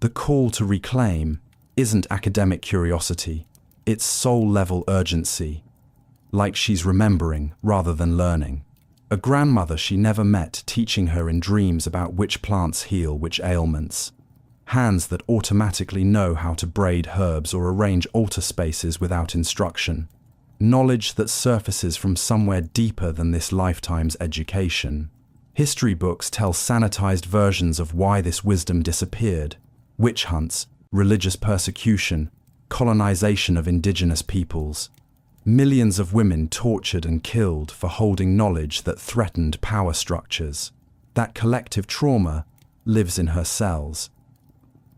The call to reclaim isn't academic curiosity, it's soul-level urgency, like she's remembering rather than learning. A grandmother she never met teaching her in dreams about which plants heal which ailments. Hands that automatically know how to braid herbs or arrange altar spaces without instruction. Knowledge that surfaces from somewhere deeper than this lifetime's education. History books tell sanitized versions of why this wisdom disappeared. Witch hunts, religious persecution, colonization of indigenous peoples. Millions of women tortured and killed for holding knowledge that threatened power structures. That collective trauma lives in her cells,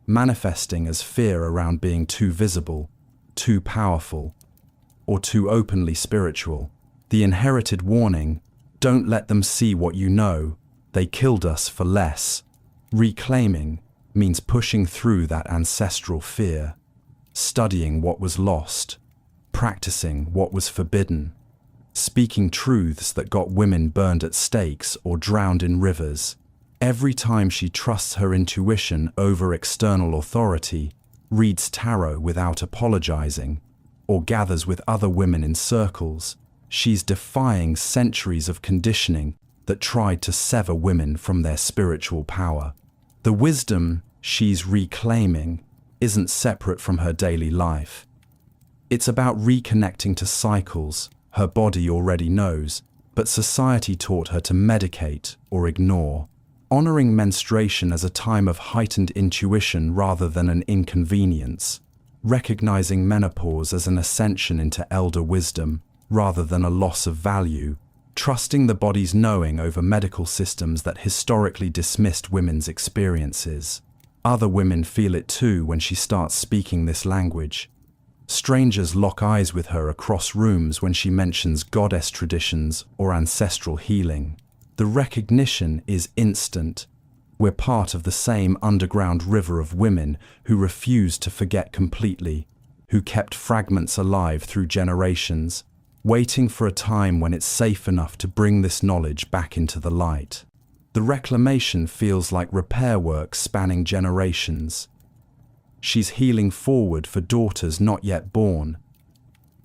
manifesting as fear around being too visible, too powerful, or too openly spiritual. The inherited warning, don't let them see what you know, they killed us for less. Reclaiming means pushing through that ancestral fear, studying what was lost, practicing what was forbidden, speaking truths that got women burned at stakes or drowned in rivers. Every time she trusts her intuition over external authority, reads tarot without apologizing, or gathers with other women in circles, she's defying centuries of conditioning that tried to sever women from their spiritual power. The wisdom she's reclaiming isn't separate from her daily life. It's about reconnecting to cycles her body already knows, but society taught her to medicate or ignore. honoring menstruation as a time of heightened intuition rather than an inconvenience, recognizing menopause as an ascension into elder wisdom rather than a loss of value, trusting the body's knowing over medical systems that historically dismissed women's experiences. Other women feel it too when she starts speaking this language. Strangers lock eyes with her across rooms when she mentions goddess traditions or ancestral healing. The recognition is instant. We're part of the same underground river of women who refused to forget completely, who kept fragments alive through generations, waiting for a time when it's safe enough to bring this knowledge back into the light. The reclamation feels like repair work spanning generations. She's healing forward for daughters not yet born,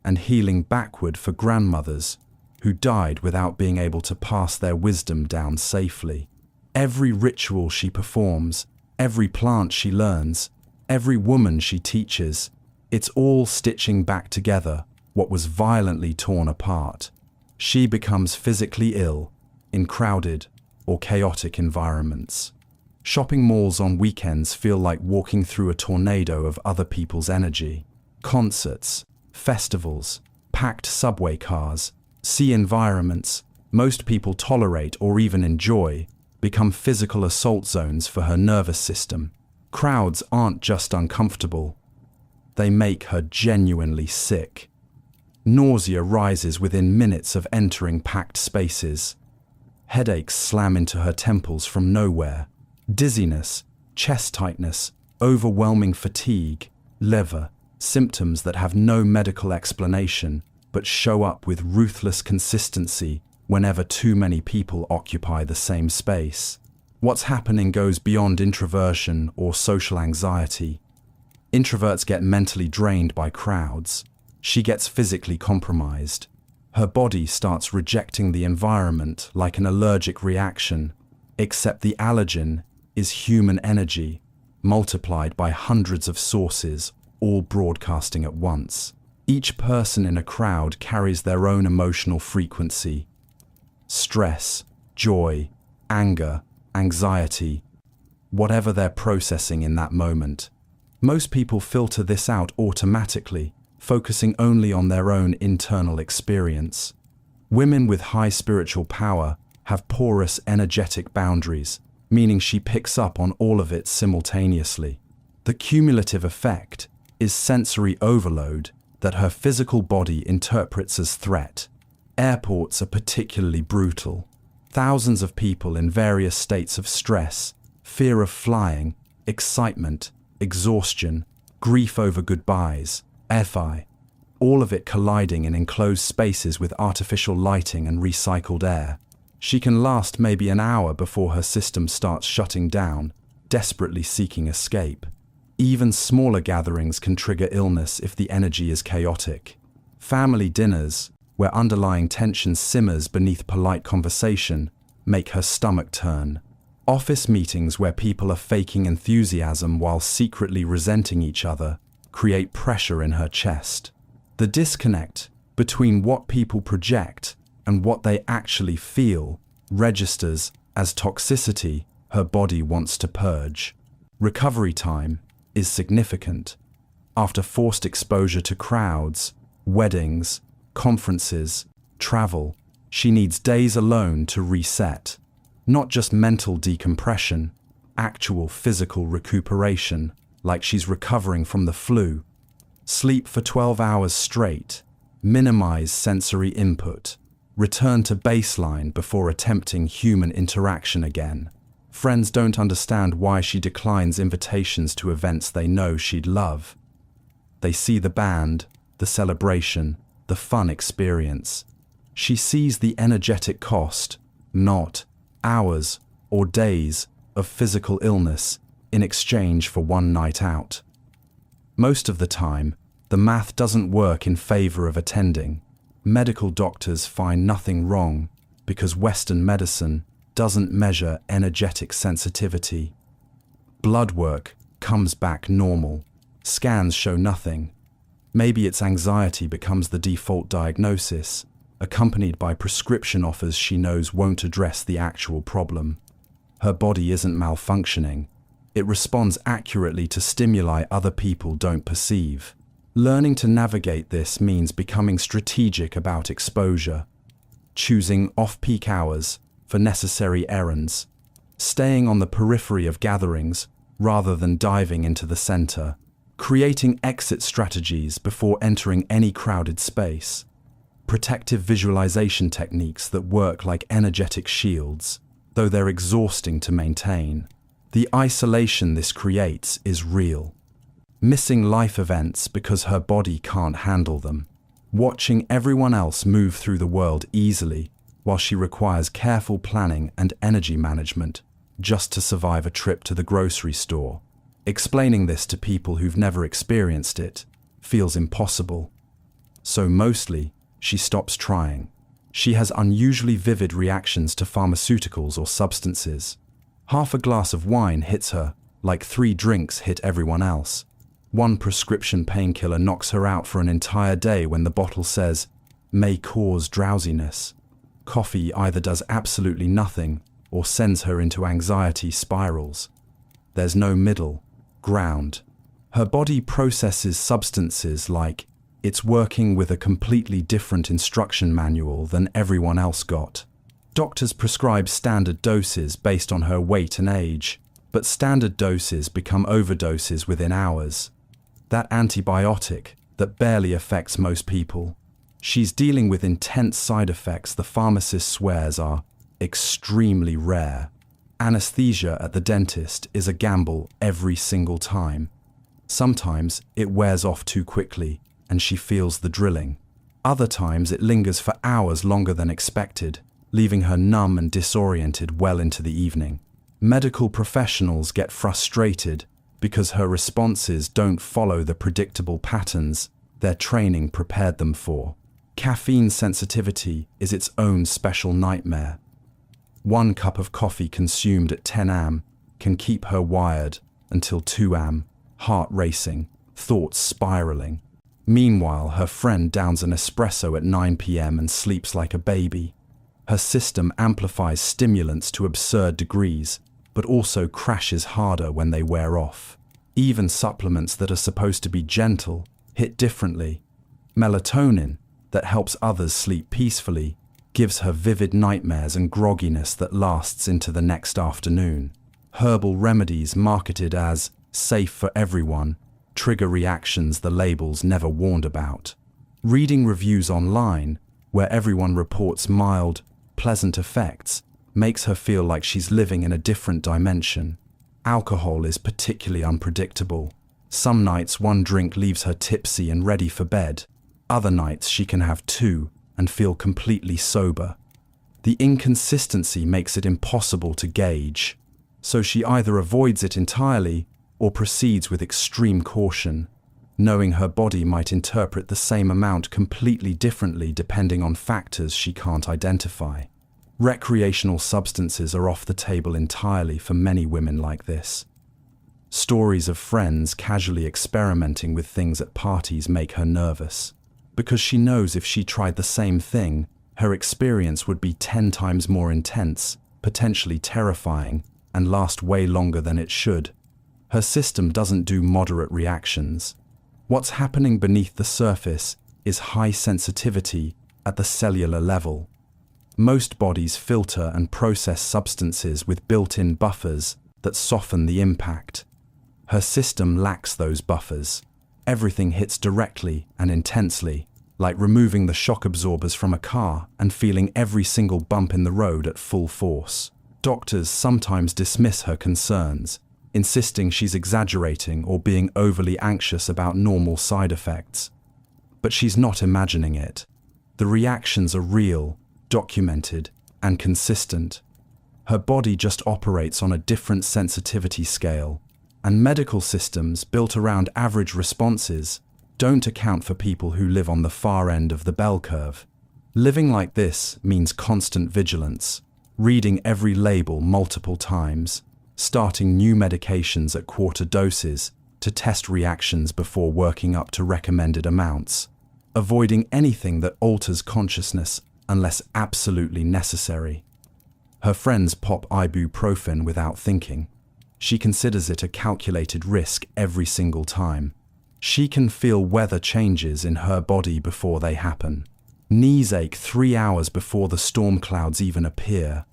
and healing backward for grandmothers who died without being able to pass their wisdom down safely. Every ritual she performs, every plant she learns, every woman she teaches, it's all stitching back together what was violently torn apart. She becomes physically ill in crowded or chaotic environments. Shopping malls on weekends feel like walking through a tornado of other people's energy. Concerts, festivals, packed subway cars, sea environments most people tolerate or even enjoy become physical assault zones for her nervous system. Crowds aren't just uncomfortable, they make her genuinely sick. Nausea rises within minutes of entering packed spaces. Headaches slam into her temples from nowhere. Dizziness, chest tightness, overwhelming fatigue, liver, symptoms that have no medical explanation but show up with ruthless consistency whenever too many people occupy the same space. What's happening goes beyond introversion or social anxiety. Introverts get mentally drained by crowds. She gets physically compromised. Her body starts rejecting the environment like an allergic reaction, except the allergen is human energy, multiplied by hundreds of sources, all broadcasting at once. Each person in a crowd carries their own emotional frequency. Stress, joy, anger, anxiety, whatever they're processing in that moment. Most people filter this out automatically, focusing only on their own internal experience. Women with high spiritual power have porous energetic boundaries, meaning she picks up on all of it simultaneously. The cumulative effect is sensory overload that her physical body interprets as threat. Airports are particularly brutal. Thousands of people in various states of stress, fear of flying, excitement, exhaustion, grief over goodbyes, FI, all of it colliding in enclosed spaces with artificial lighting and recycled air. She can last maybe an hour before her system starts shutting down, desperately seeking escape. Even smaller gatherings can trigger illness if the energy is chaotic. Family dinners, where underlying tension simmers beneath polite conversation, make her stomach turn. Office meetings where people are faking enthusiasm while secretly resenting each other create pressure in her chest. The disconnect between what people project and what they actually feel registers as toxicity her body wants to purge. Recovery time is significant. After forced exposure to crowds, weddings, conferences, travel, she needs days alone to reset. Not just mental decompression, actual physical recuperation, like she's recovering from the flu. Sleep for 12 hours straight, minimize sensory input, return to baseline before attempting human interaction again. Friends don't understand why she declines invitations to events they know she'd love. They see the band, the celebration, the fun experience. She sees the energetic cost, not hours or days of physical illness in exchange for one night out. Most of the time, the math doesn't work in favor of attending. Medical doctors find nothing wrong because Western medicine doesn't measure energetic sensitivity. Blood work comes back normal. Scans show nothing. Maybe it's anxiety becomes the default diagnosis, accompanied by prescription offers she knows won't address the actual problem. Her body isn't malfunctioning. It responds accurately to stimuli other people don't perceive. Learning to navigate this means becoming strategic about exposure, choosing off-peak hours for necessary errands, staying on the periphery of gatherings rather than diving into the center, creating exit strategies before entering any crowded space, protective visualization techniques that work like energetic shields, though they're exhausting to maintain. The isolation this creates is real. Missing life events because her body can't handle them. Watching everyone else move through the world easily while she requires careful planning and energy management just to survive a trip to the grocery store. Explaining this to people who've never experienced it feels impossible. So mostly, she stops trying. She has unusually vivid reactions to pharmaceuticals or substances. Half a glass of wine hits her like 3 drinks hit everyone else. One prescription painkiller knocks her out for an entire day when the bottle says, may cause drowsiness. Coffee either does absolutely nothing or sends her into anxiety spirals. There's no middle ground. Her body processes substances like it's working with a completely different instruction manual than everyone else got. Doctors prescribe standard doses based on her weight and age, but standard doses become overdoses within hours. That antibiotic that barely affects most people. She's dealing with intense side effects the pharmacist swears are extremely rare. Anesthesia at the dentist is a gamble every single time. Sometimes it wears off too quickly and she feels the drilling. Other times it lingers for hours longer than expected, leaving her numb and disoriented well into the evening. Medical professionals get frustrated because her responses don't follow the predictable patterns their training prepared them for. Caffeine sensitivity is its own special nightmare. 1 cup of coffee consumed at 10 am can keep her wired until 2 am, heart racing, thoughts spiraling. Meanwhile, her friend downs an espresso at 9 p.m. and sleeps like a baby. Her system amplifies stimulants to absurd degrees, but also crashes harder when they wear off. Even supplements that are supposed to be gentle hit differently. Melatonin, that helps others sleep peacefully, gives her vivid nightmares and grogginess that lasts into the next afternoon. Herbal remedies marketed as safe for everyone trigger reactions the labels never warned about. Reading reviews online, where everyone reports mild, pleasant effects, makes her feel like she's living in a different dimension. Alcohol is particularly unpredictable. Some nights 1 drink leaves her tipsy and ready for bed. Other nights she can have 2 and feel completely sober. The inconsistency makes it impossible to gauge, so she either avoids it entirely or proceeds with extreme caution, knowing her body might interpret the same amount completely differently depending on factors she can't identify. Recreational substances are off the table entirely for many women like this. Stories of friends casually experimenting with things at parties make her nervous, because she knows if she tried the same thing, her experience would be 10 times more intense, potentially terrifying, and last way longer than it should. Her system doesn't do moderate reactions. What's happening beneath the surface is high sensitivity at the cellular level. Most bodies filter and process substances with built-in buffers that soften the impact. Her system lacks those buffers. Everything hits directly and intensely, like removing the shock absorbers from a car and feeling every single bump in the road at full force. Doctors sometimes dismiss her concerns, insisting she's exaggerating or being overly anxious about normal side effects. But she's not imagining it. The reactions are real, documented, and consistent. Her body just operates on a different sensitivity scale, and medical systems built around average responses don't account for people who live on the far end of the bell curve. Living like this means constant vigilance, reading every label multiple times, starting new medications at quarter doses to test reactions before working up to recommended amounts, avoiding anything that alters consciousness unless absolutely necessary. Her friends pop ibuprofen without thinking. She considers it a calculated risk every single time. She can feel weather changes in her body before they happen. Knees ache 3 hours before the storm clouds even appear.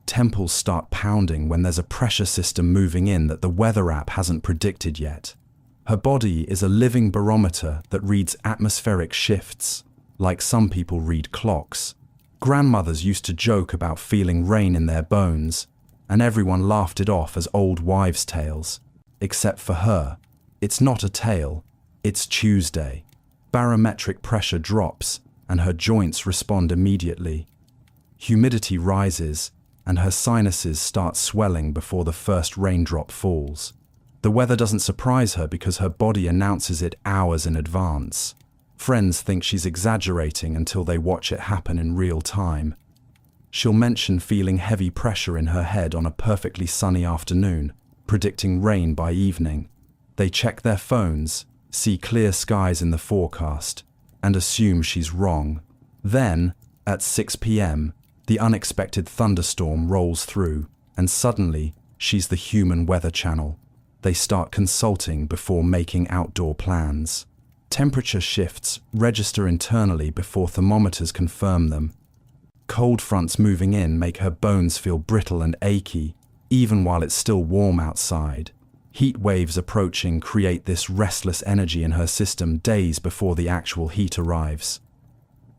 Temples start pounding when there's a pressure system moving in that the weather app hasn't predicted yet. Her body is a living barometer that reads atmospheric shifts, like some people read clocks. Grandmothers used to joke about feeling rain in their bones, and everyone laughed it off as old wives' tales. Except for her. It's not a tale, it's Tuesday. Barometric pressure drops, and her joints respond immediately. Humidity rises, and her sinuses start swelling before the first raindrop falls. The weather doesn't surprise her because her body announces it hours in advance. Friends think she's exaggerating until they watch it happen in real time. She'll mention feeling heavy pressure in her head on a perfectly sunny afternoon, predicting rain by evening. They check their phones, see clear skies in the forecast, and assume she's wrong. Then, at 6 p.m., the unexpected thunderstorm rolls through, and suddenly, she's the human weather channel. They start consulting before making outdoor plans. Temperature shifts register internally before thermometers confirm them. Cold fronts moving in make her bones feel brittle and achy, even while it's still warm outside. Heat waves approaching create this restless energy in her system days before the actual heat arrives.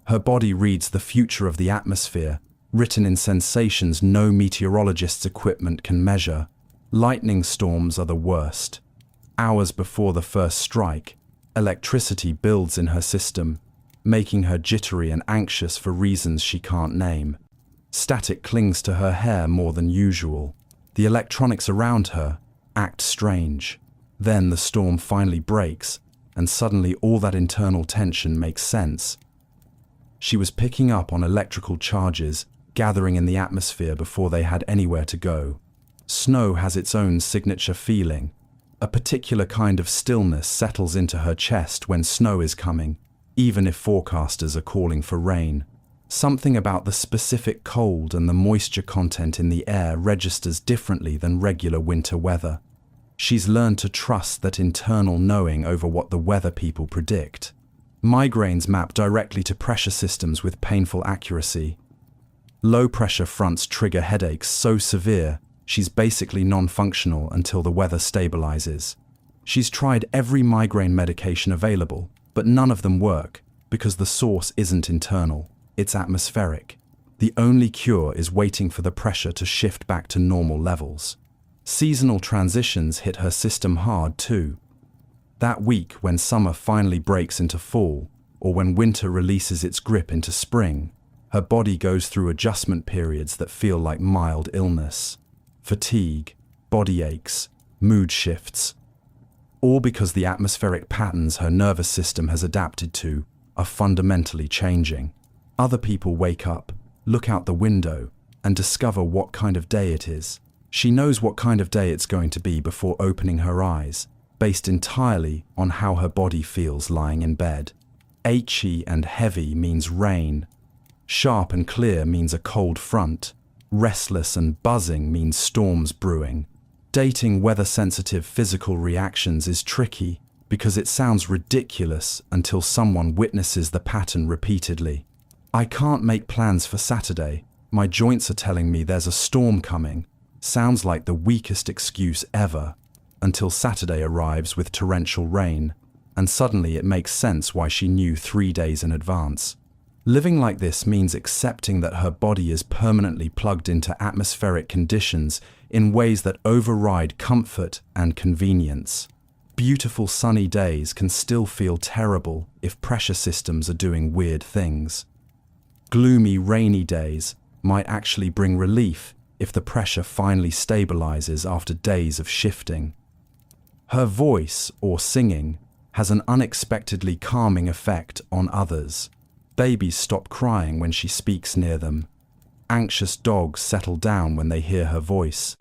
Her body reads the future of the atmosphere, written in sensations no meteorologist's equipment can measure. Lightning storms are the worst. Hours before the first strike, electricity builds in her system, making her jittery and anxious for reasons she can't name. Static clings to her hair more than usual. The electronics around her act strange. Then the storm finally breaks, and suddenly all that internal tension makes sense. She was picking up on electrical charges gathering in the atmosphere before they had anywhere to go. Snow has its own signature feeling. A particular kind of stillness settles into her chest when snow is coming, even if forecasters are calling for rain. Something about the specific cold and the moisture content in the air registers differently than regular winter weather. She's learned to trust that internal knowing over what the weather people predict. Migraines map directly to pressure systems with painful accuracy. Low-pressure fronts trigger headaches so severe, she's basically non-functional until the weather stabilizes. She's tried every migraine medication available, but none of them work because the source isn't internal, it's atmospheric. The only cure is waiting for the pressure to shift back to normal levels. Seasonal transitions hit her system hard too. That week when summer finally breaks into fall, or when winter releases its grip into spring, her body goes through adjustment periods that feel like mild illness. Fatigue, body aches, mood shifts. All because the atmospheric patterns her nervous system has adapted to are fundamentally changing. Other people wake up, look out the window, and discover what kind of day it is. She knows what kind of day it's going to be before opening her eyes, based entirely on how her body feels lying in bed. Achy and heavy means rain. Sharp and clear means a cold front. Restless and buzzing means storms brewing. Dating weather-sensitive physical reactions is tricky because it sounds ridiculous until someone witnesses the pattern repeatedly. I can't make plans for Saturday. My joints are telling me there's a storm coming. Sounds like the weakest excuse ever, until Saturday arrives with torrential rain, and suddenly it makes sense why she knew 3 days in advance. Living like this means accepting that her body is permanently plugged into atmospheric conditions in ways that override comfort and convenience. Beautiful sunny days can still feel terrible if pressure systems are doing weird things. Gloomy, rainy days might actually bring relief if the pressure finally stabilizes after days of shifting. Her voice, or singing, has an unexpectedly calming effect on others. Babies stop crying when she speaks near them. Anxious dogs settle down when they hear her voice.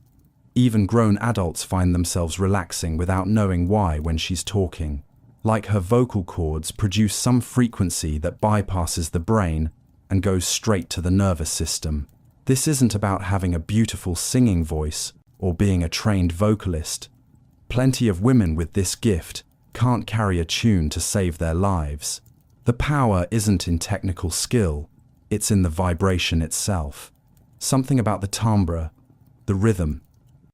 Even grown adults find themselves relaxing without knowing why when she's talking. Like her vocal cords produce some frequency that bypasses the brain and goes straight to the nervous system. This isn't about having a beautiful singing voice or being a trained vocalist. Plenty of women with this gift can't carry a tune to save their lives. The power isn't in technical skill, it's in the vibration itself. Something about the timbre, the rhythm,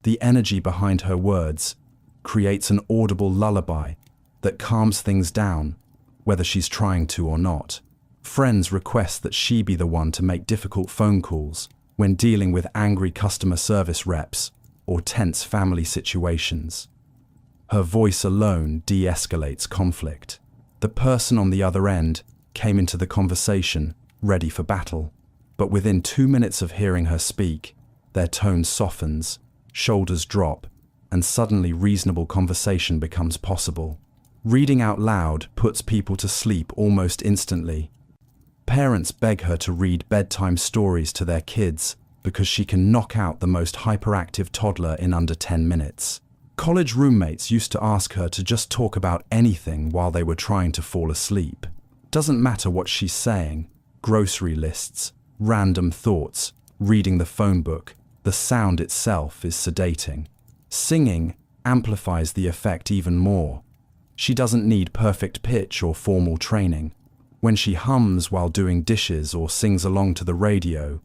the energy behind her words creates an audible lullaby that calms things down, whether she's trying to or not. Friends request that she be the one to make difficult phone calls when dealing with angry customer service reps or tense family situations. Her voice alone de-escalates conflict. The person on the other end came into the conversation ready for battle, but within 2 minutes of hearing her speak, their tone softens, shoulders drop, and suddenly reasonable conversation becomes possible. Reading out loud puts people to sleep almost instantly. Parents beg her to read bedtime stories to their kids because she can knock out the most hyperactive toddler in under 10 minutes. College roommates used to ask her to just talk about anything while they were trying to fall asleep. Doesn't matter what she's saying, grocery lists, random thoughts, reading the phone book, the sound itself is sedating. Singing amplifies the effect even more. She doesn't need perfect pitch or formal training. When she hums while doing dishes or sings along to the radio,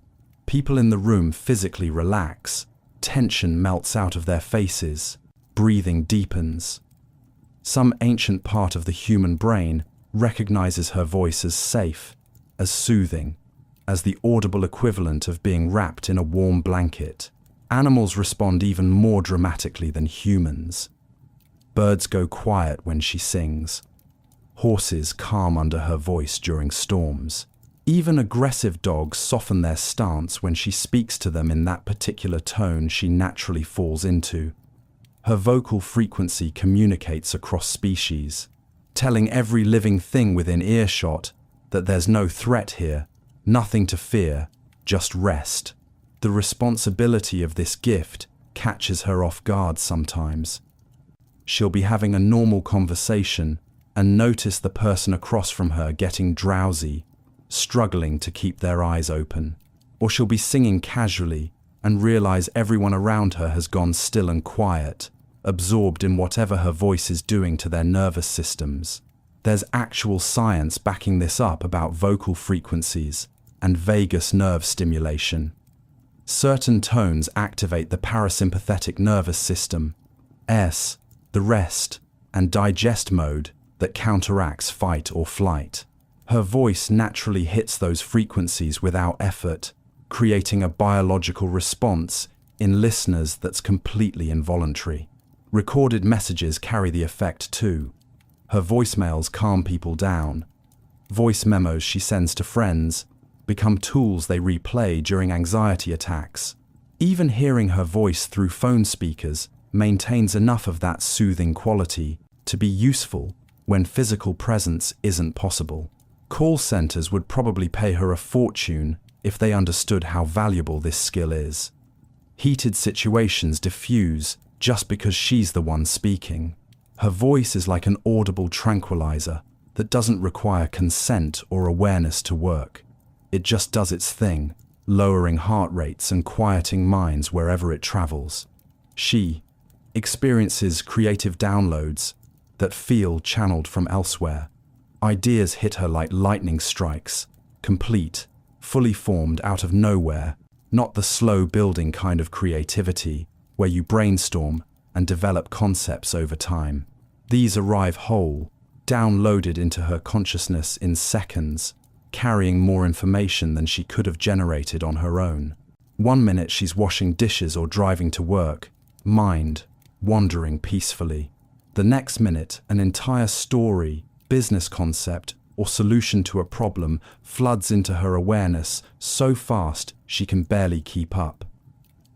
people in the room physically relax, tension melts out of their faces, breathing deepens. Some ancient part of the human brain recognizes her voice as safe, as soothing, as the audible equivalent of being wrapped in a warm blanket. Animals respond even more dramatically than humans. Birds go quiet when she sings. Horses calm under her voice during storms. Even aggressive dogs soften their stance when she speaks to them in that particular tone she naturally falls into. Her vocal frequency communicates across species, telling every living thing within earshot that there's no threat here, nothing to fear, just rest. The responsibility of this gift catches her off guard sometimes. She'll be having a normal conversation and notice the person across from her getting drowsy, struggling to keep their eyes open. Or she'll be singing casually and realize everyone around her has gone still and quiet, absorbed in whatever her voice is doing to their nervous systems. There's actual science backing this up about vocal frequencies and vagus nerve stimulation. Certain tones activate the parasympathetic nervous system, the rest and digest mode that counteracts fight or flight. Her voice naturally hits those frequencies without effort, creating a biological response in listeners that's completely involuntary. Recorded messages carry the effect too. Her voicemails calm people down. Voice memos she sends to friends become tools they replay during anxiety attacks. Even hearing her voice through phone speakers maintains enough of that soothing quality to be useful when physical presence isn't possible. Call centers would probably pay her a fortune if they understood how valuable this skill is. Heated situations diffuse just because she's the one speaking. Her voice is like an audible tranquilizer that doesn't require consent or awareness to work. It just does its thing, lowering heart rates and quieting minds wherever it travels. She experiences creative downloads that feel channeled from elsewhere. Ideas hit her like lightning strikes, complete, fully formed out of nowhere, not the slow building kind of creativity where you brainstorm and develop concepts over time. These arrive whole, downloaded into her consciousness in seconds, carrying more information than she could have generated on her own. 1 minute she's washing dishes or driving to work, mind wandering peacefully. The next minute, an entire story, business concept, or solution to a problem floods into her awareness so fast she can barely keep up.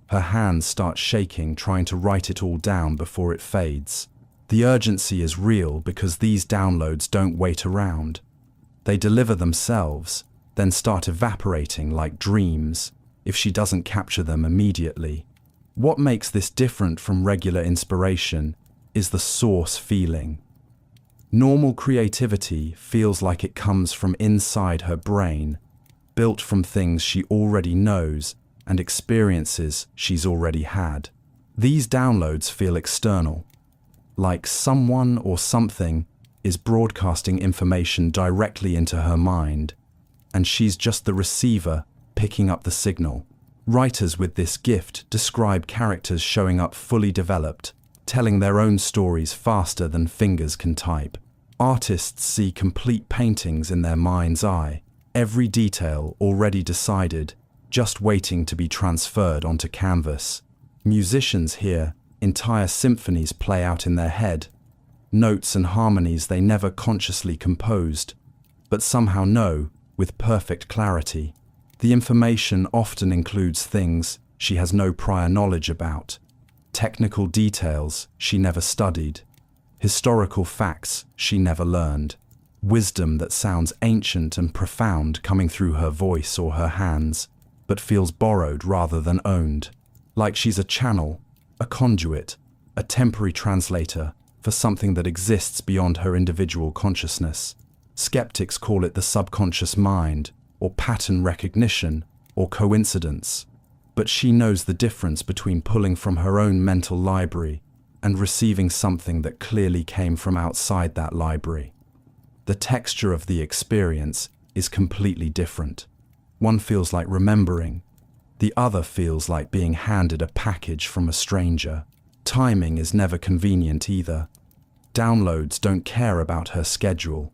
Her hands start shaking trying to write it all down before it fades. The urgency is real because these downloads don't wait around. They deliver themselves, then start evaporating like dreams if she doesn't capture them immediately. What makes this different from regular inspiration is the source feeling. Normal creativity feels like it comes from inside her brain, built from things she already knows and experiences she's already had. These downloads feel external, like someone or something is broadcasting information directly into her mind, and she's just the receiver picking up the signal. Writers with this gift describe characters showing up fully developed, telling their own stories faster than fingers can type. Artists see complete paintings in their mind's eye, every detail already decided, just waiting to be transferred onto canvas. Musicians hear entire symphonies play out in their head, notes and harmonies they never consciously composed, but somehow know with perfect clarity. The information often includes things she has no prior knowledge about, technical details she never studied, historical facts she never learned, wisdom that sounds ancient and profound coming through her voice or her hands, but feels borrowed rather than owned, like she's a channel, a conduit, a temporary translator for something that exists beyond her individual consciousness. Skeptics call it the subconscious mind, or pattern recognition, or coincidence. But she knows the difference between pulling from her own mental library and receiving something that clearly came from outside that library. The texture of the experience is completely different. One feels like remembering. The other feels like being handed a package from a stranger. Timing is never convenient either. Downloads don't care about her schedule.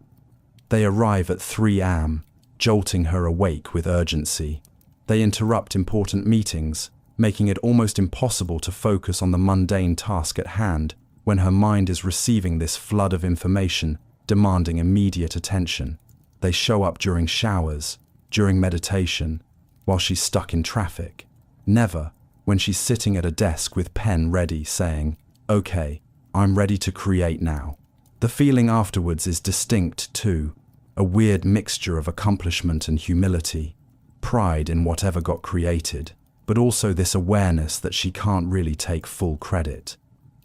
They arrive at 3 a.m., jolting her awake with urgency. They interrupt important meetings, making it almost impossible to focus on the mundane task at hand when her mind is receiving this flood of information demanding immediate attention. They show up during showers, during meditation, while she's stuck in traffic. Never when she's sitting at a desk with pen ready saying, "Okay, I'm ready to create now." The feeling afterwards is distinct too, a weird mixture of accomplishment and humility, pride in whatever got created, but also this awareness that she can't really take full credit.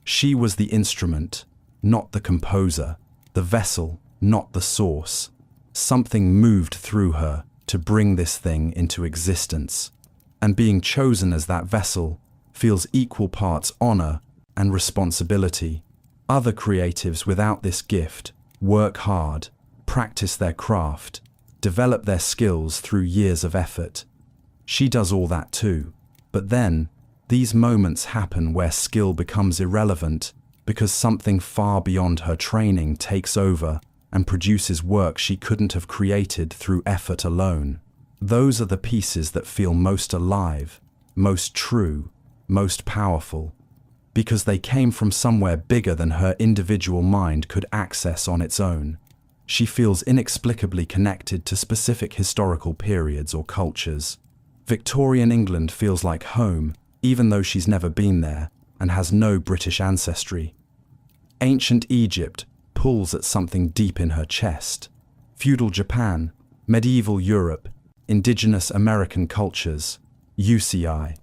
She was the instrument, not the composer, the vessel, not the source. Something moved through her to bring this thing into existence, and being chosen as that vessel feels equal parts honor and responsibility. Other creatives without this gift work hard, practice their craft, develop their skills through years of effort. She does all that too, but then these moments happen where skill becomes irrelevant because something far beyond her training takes over and produces work she couldn't have created through effort alone. Those are the pieces that feel most alive, most true, most powerful, because they came from somewhere bigger than her individual mind could access on its own. She feels inexplicably connected to specific historical periods or cultures. Victorian England feels like home, even though she's never been there and has no British ancestry. Ancient Egypt pulls at something deep in her chest. Feudal Japan, medieval Europe, indigenous American cultures, UCI.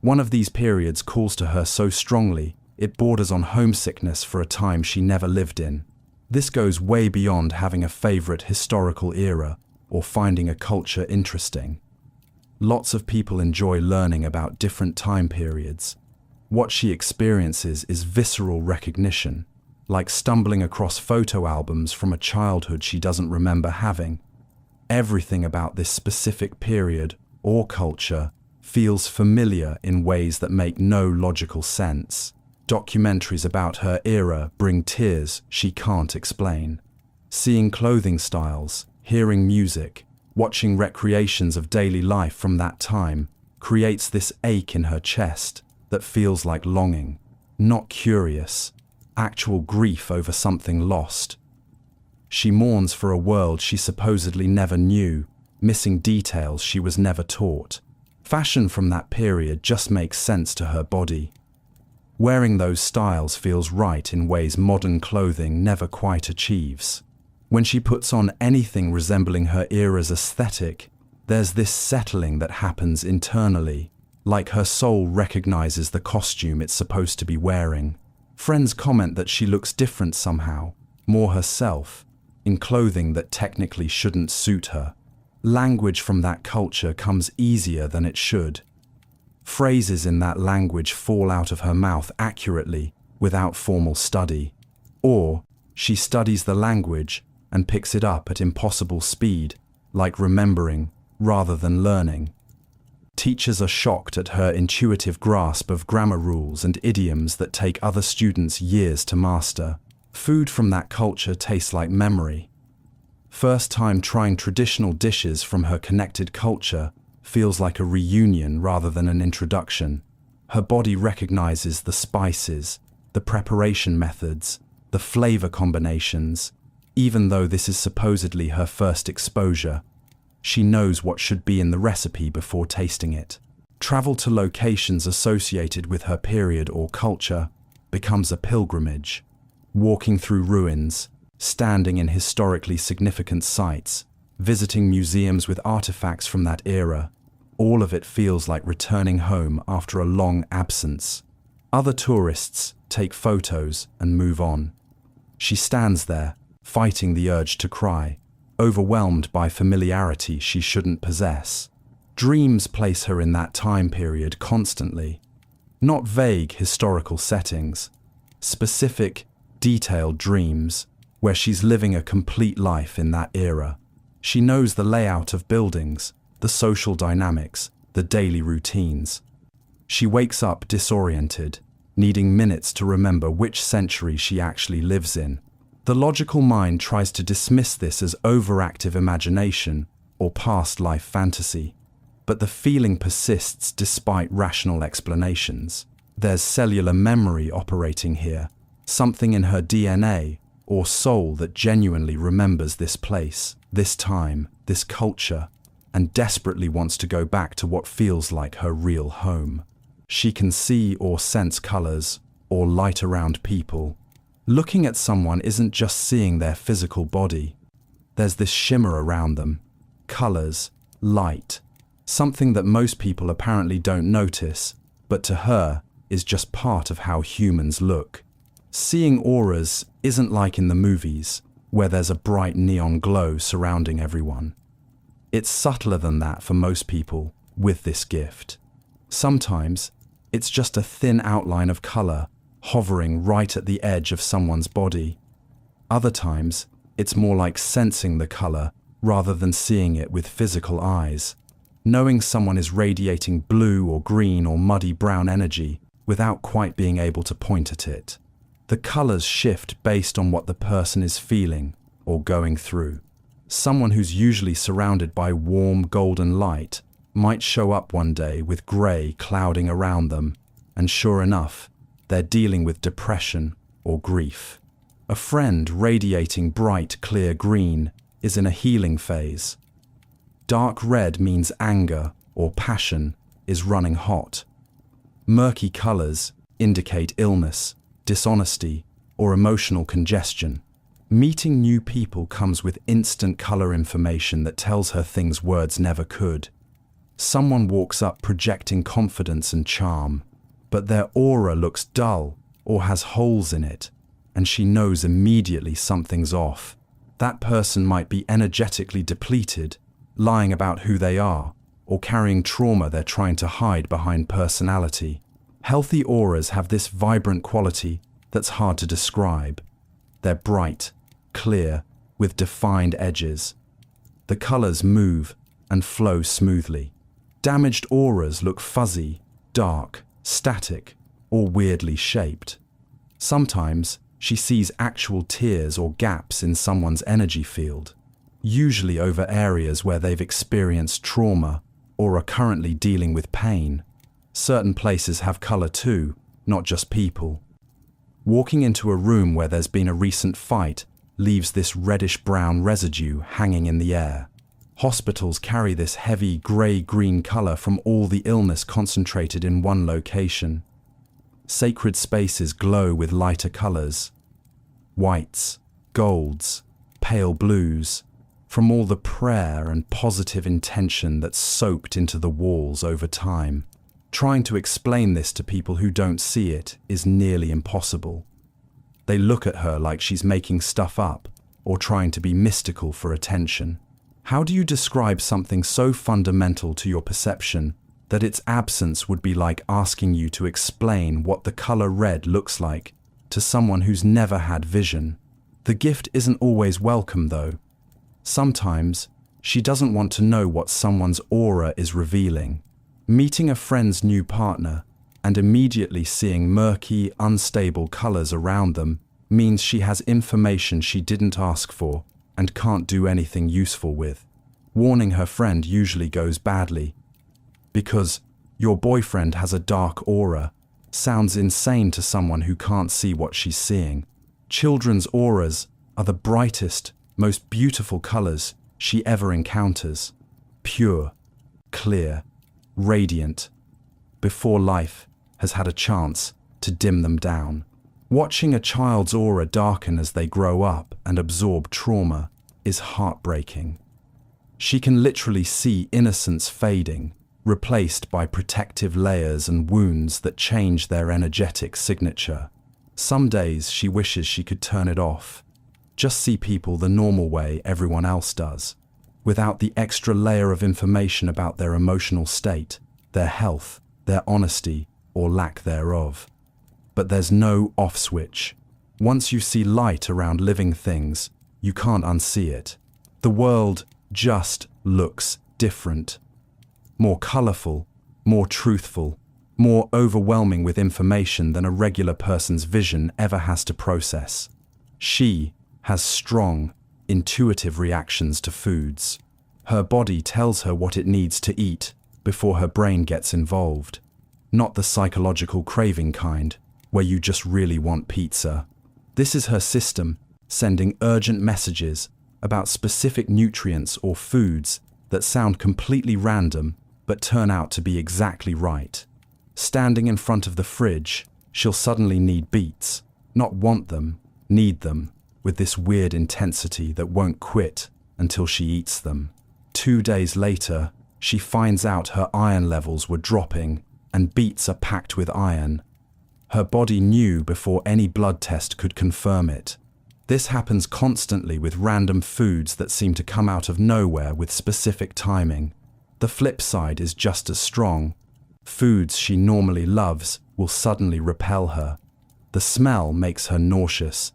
One of these periods calls to her so strongly it borders on homesickness for a time she never lived in. This goes way beyond having a favorite historical era or finding a culture interesting. Lots of people enjoy learning about different time periods. What she experiences is visceral recognition, like stumbling across photo albums from a childhood she doesn't remember having. Everything about this specific period or culture feels familiar in ways that make no logical sense. Documentaries about her era bring tears she can't explain. Seeing clothing styles, hearing music, watching recreations of daily life from that time creates this ache in her chest that feels like longing, not curious, actual grief over something lost. She mourns for a world she supposedly never knew, missing details she was never taught. Fashion from that period just makes sense to her body. Wearing those styles feels right in ways modern clothing never quite achieves. When she puts on anything resembling her era's aesthetic, there's this settling that happens internally, like her soul recognizes the costume it's supposed to be wearing. Friends comment that she looks different somehow, more herself, in clothing that technically shouldn't suit her. Language from that culture comes easier than it should. Phrases in that language fall out of her mouth accurately, without formal study. Or, she studies the language and picks it up at impossible speed, like remembering rather than learning. Teachers are shocked at her intuitive grasp of grammar rules and idioms that take other students years to master. Food from that culture tastes like memory. First time trying traditional dishes from her connected culture feels like a reunion rather than an introduction. Her body recognizes the spices, the preparation methods, the flavor combinations. Even though this is supposedly her first exposure, she knows what should be in the recipe before tasting it. Travel to locations associated with her period or culture becomes a pilgrimage. Walking through ruins, standing in historically significant sites, visiting museums with artifacts from that era, all of it feels like returning home after a long absence. Other tourists take photos and move on. She stands there, fighting the urge to cry, overwhelmed by familiarity she shouldn't possess. Dreams place her in that time period constantly. Not vague historical settings, specific, detailed dreams where she's living a complete life in that era. She knows the layout of buildings, the social dynamics, the daily routines. She wakes up disoriented, needing minutes to remember which century she actually lives in. The logical mind tries to dismiss this as overactive imagination or past life fantasy, but the feeling persists despite rational explanations. There's cellular memory operating here, something in her DNA or soul that genuinely remembers this place, this time, this culture, and desperately wants to go back to what feels like her real home. She can see or sense colors or light around people. Looking at someone isn't just seeing their physical body. There's this shimmer around them, colors, light, something that most people apparently don't notice, but to her is just part of how humans look. Seeing auras isn't like in the movies, where there's a bright neon glow surrounding everyone. It's subtler than that for most people with this gift. Sometimes, it's just a thin outline of color hovering right at the edge of someone's body. Other times, it's more like sensing the color rather than seeing it with physical eyes. Knowing someone is radiating blue or green or muddy brown energy without quite being able to point at it. The colors shift based on what the person is feeling or going through. Someone who's usually surrounded by warm golden light might show up one day with gray clouding around them, and sure enough, they're dealing with depression or grief. A friend radiating bright, clear green is in a healing phase. Dark red means anger or passion is running hot. Murky colors indicate illness, dishonesty, or emotional congestion. Meeting new people comes with instant color information that tells her things words never could. Someone walks up projecting confidence and charm, but their aura looks dull or has holes in it, and she knows immediately something's off. That person might be energetically depleted, lying about who they are, or carrying trauma they're trying to hide behind personality. Healthy auras have this vibrant quality that's hard to describe. They're bright, clear, with defined edges. The colors move and flow smoothly. Damaged auras look fuzzy, dark, static, or weirdly shaped. Sometimes she sees actual tears or gaps in someone's energy field, usually over areas where they've experienced trauma or are currently dealing with pain. Certain places have color too, not just people. Walking into a room where there's been a recent fight leaves this reddish-brown residue hanging in the air. Hospitals carry this heavy grey-green color from all the illness concentrated in one location. Sacred spaces glow with lighter colors, whites, golds, pale blues, from all the prayer and positive intention that's soaked into the walls over time. Trying to explain this to people who don't see it is nearly impossible. They look at her like she's making stuff up or trying to be mystical for attention. How do you describe something so fundamental to your perception that its absence would be like asking you to explain what the color red looks like to someone who's never had vision. The gift isn't always welcome, though. Sometimes, she doesn't want to know what someone's aura is revealing. Meeting a friend's new partner and immediately seeing murky, unstable colors around them means she has information she didn't ask for and can't do anything useful with. Warning her friend usually goes badly. Because your boyfriend has a dark aura sounds insane to someone who can't see what she's seeing. Children's auras are the brightest, most beautiful colors she ever encounters. Pure, clear, radiant, before life has had a chance to dim them down. Watching a child's aura darken as they grow up and absorb trauma is heartbreaking. She can literally see innocence fading, replaced by protective layers and wounds that change their energetic signature. Some days she wishes she could turn it off, just see people the normal way everyone else does, without the extra layer of information about their emotional state, their health, their honesty, or lack thereof. But there's no off switch. Once you see light around living things, you can't unsee it. The world just looks different. More colorful, more truthful, more overwhelming with information than a regular person's vision ever has to process. She has strong, intuitive reactions to foods. Her body tells her what it needs to eat before her brain gets involved. Not the psychological craving kind, where you just really want pizza. This is her system sending urgent messages about specific nutrients or foods that sound completely random but turn out to be exactly right. Standing in front of the fridge, she'll suddenly need beets, not want them, need them, with this weird intensity that won't quit until she eats them. 2 days later, she finds out her iron levels were dropping and beets are packed with iron. Her body knew before any blood test could confirm it. This happens constantly with random foods that seem to come out of nowhere with specific timing. The flip side is just as strong. Foods she normally loves will suddenly repel her. The smell makes her nauseous.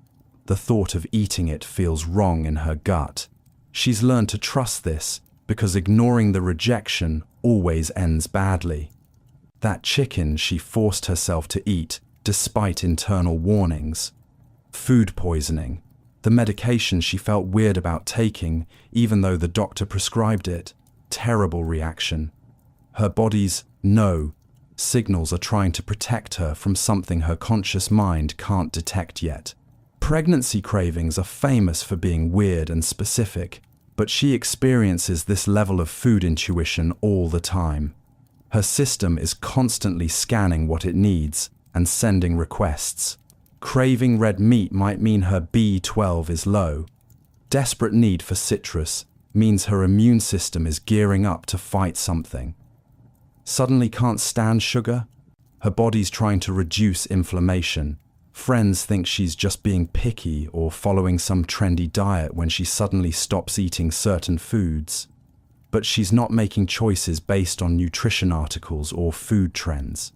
The thought of eating it feels wrong in her gut. She's learned to trust this because ignoring the rejection always ends badly. That chicken she forced herself to eat despite internal warnings. Food poisoning. The medication she felt weird about taking even though the doctor prescribed it. Terrible reaction. Her body's no signals are trying to protect her from something her conscious mind can't detect yet. Pregnancy cravings are famous for being weird and specific, but she experiences this level of food intuition all the time. Her system is constantly scanning what it needs and sending requests. Craving red meat might mean her B12 is low. Desperate need for citrus means her immune system is gearing up to fight something. Suddenly can't stand sugar? Her body's trying to reduce inflammation. Friends think she's just being picky or following some trendy diet when she suddenly stops eating certain foods. But she's not making choices based on nutrition articles or food trends.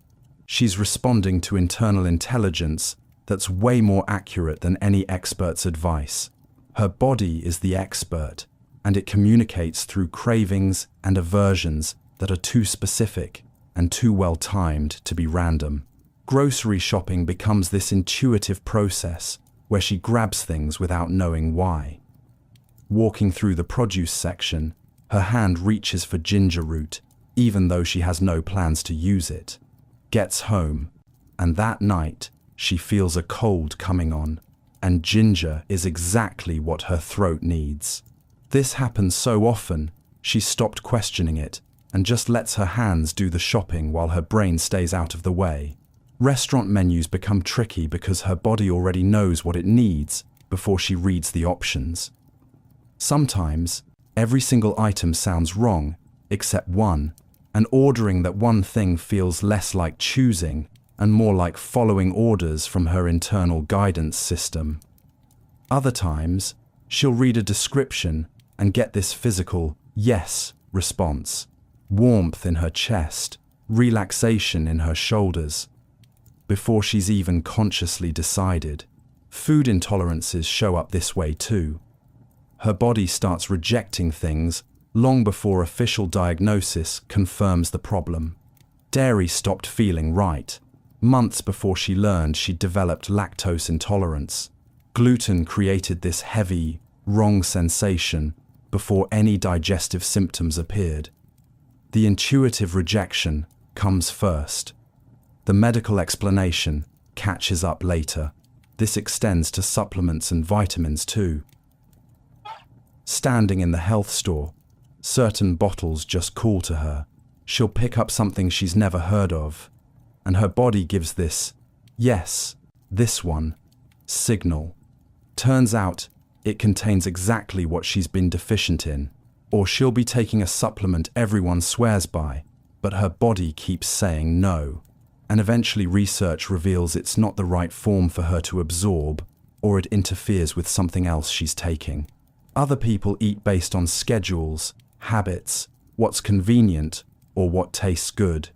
She's responding to internal intelligence that's way more accurate than any expert's advice. Her body is the expert, and it communicates through cravings and aversions that are too specific and too well timed to be random. Grocery shopping becomes this intuitive process where she grabs things without knowing why. Walking through the produce section, her hand reaches for ginger root, even though she has no plans to use it. Gets home, and that night she feels a cold coming on, and ginger is exactly what her throat needs. This happens so often, she stopped questioning it and just lets her hands do the shopping while her brain stays out of the way. Restaurant menus become tricky because her body already knows what it needs before she reads the options. Sometimes, every single item sounds wrong, except one, and ordering that one thing feels less like choosing and more like following orders from her internal guidance system. Other times, she'll read a description and get this physical yes response, warmth in her chest, relaxation in her shoulders, before she's even consciously decided. Food intolerances show up this way too. Her body starts rejecting things long before official diagnosis confirms the problem. Dairy stopped feeling right months before she learned she'd developed lactose intolerance. Gluten created this heavy, wrong sensation before any digestive symptoms appeared. The intuitive rejection comes first. The medical explanation catches up later. This extends to supplements and vitamins too. Standing in the health store, certain bottles just call to her. She'll pick up something she's never heard of, and her body gives this, yes, this one, signal. Turns out, it contains exactly what she's been deficient in. Or she'll be taking a supplement everyone swears by, but her body keeps saying no. And eventually research reveals it's not the right form for her to absorb, or it interferes with something else she's taking. Other people eat based on schedules, habits, what's convenient, or what tastes good.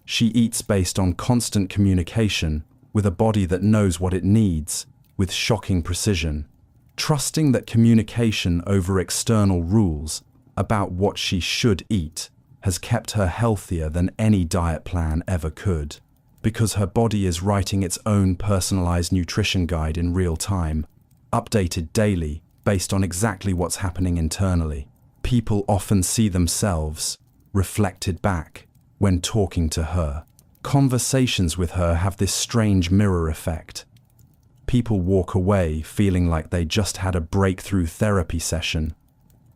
She eats based on constant communication with a body that knows what it needs, with shocking precision. Trusting that communication over external rules about what she should eat has kept her healthier than any diet plan ever could, because her body is writing its own personalized nutrition guide in real time, updated daily based on exactly what's happening internally. People often see themselves reflected back when talking to her. Conversations with her have this strange mirror effect. People walk away feeling like they just had a breakthrough therapy session,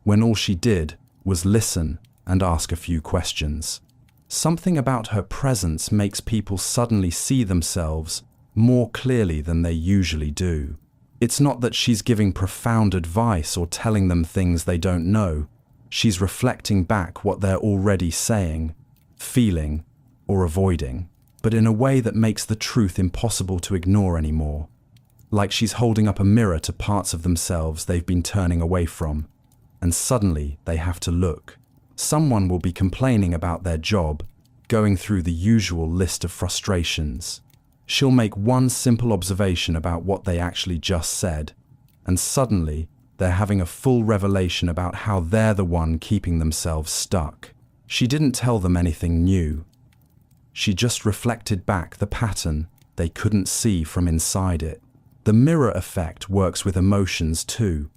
when all she did was listen and ask a few questions. Something about her presence makes people suddenly see themselves more clearly than they usually do. It's not that she's giving profound advice or telling them things they don't know. She's reflecting back what they're already saying, feeling, or avoiding, but in a way that makes the truth impossible to ignore anymore. Like she's holding up a mirror to parts of themselves they've been turning away from, and suddenly they have to look. Someone will be complaining about their job, going through the usual list of frustrations. She'll make one simple observation about what they actually just said, and suddenly they're having a full revelation about how they're the one keeping themselves stuck. She didn't tell them anything new. She just reflected back the pattern they couldn't see from inside it. The mirror effect works with emotions too.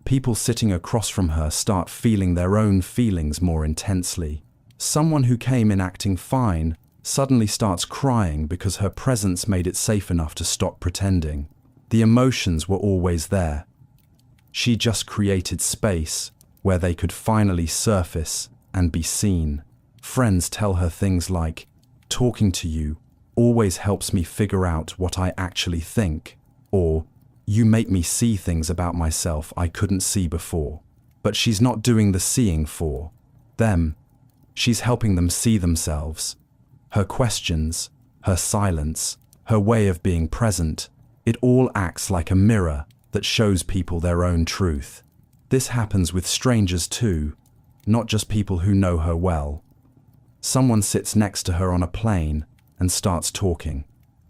People sitting across from her start feeling their own feelings more intensely. Someone who came in acting fine suddenly starts crying because her presence made it safe enough to stop pretending. The emotions were always there. She just created space where they could finally surface and be seen. Friends tell her things like, "Talking to you always helps me figure out what I actually think," or "You make me see things about myself I couldn't see before." But she's not doing the seeing for them. She's helping them see themselves. Her questions, her silence, her way of being present, it all acts like a mirror that shows people their own truth. This happens with strangers too, not just people who know her well. Someone sits next to her on a plane and starts talking.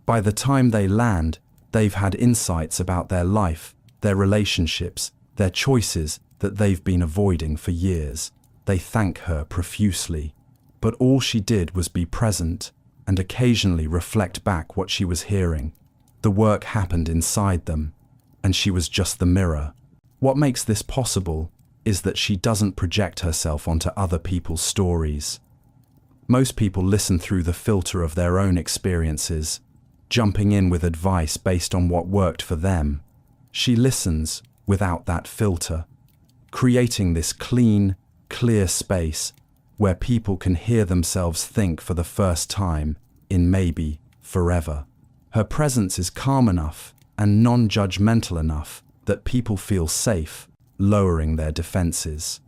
By the time they land, they've had insights about their life, their relationships, their choices that they've been avoiding for years. They thank her profusely, but all she did was be present and occasionally reflect back what she was hearing. The work happened inside them, and she was just the mirror. What makes this possible is that she doesn't project herself onto other people's stories. Most people listen through the filter of their own experiences, jumping in with advice based on what worked for them. She listens without that filter, creating this clean, clear space where people can hear themselves think for the first time in maybe forever. Her presence is calm enough and non-judgmental enough that people feel safe, lowering their defenses.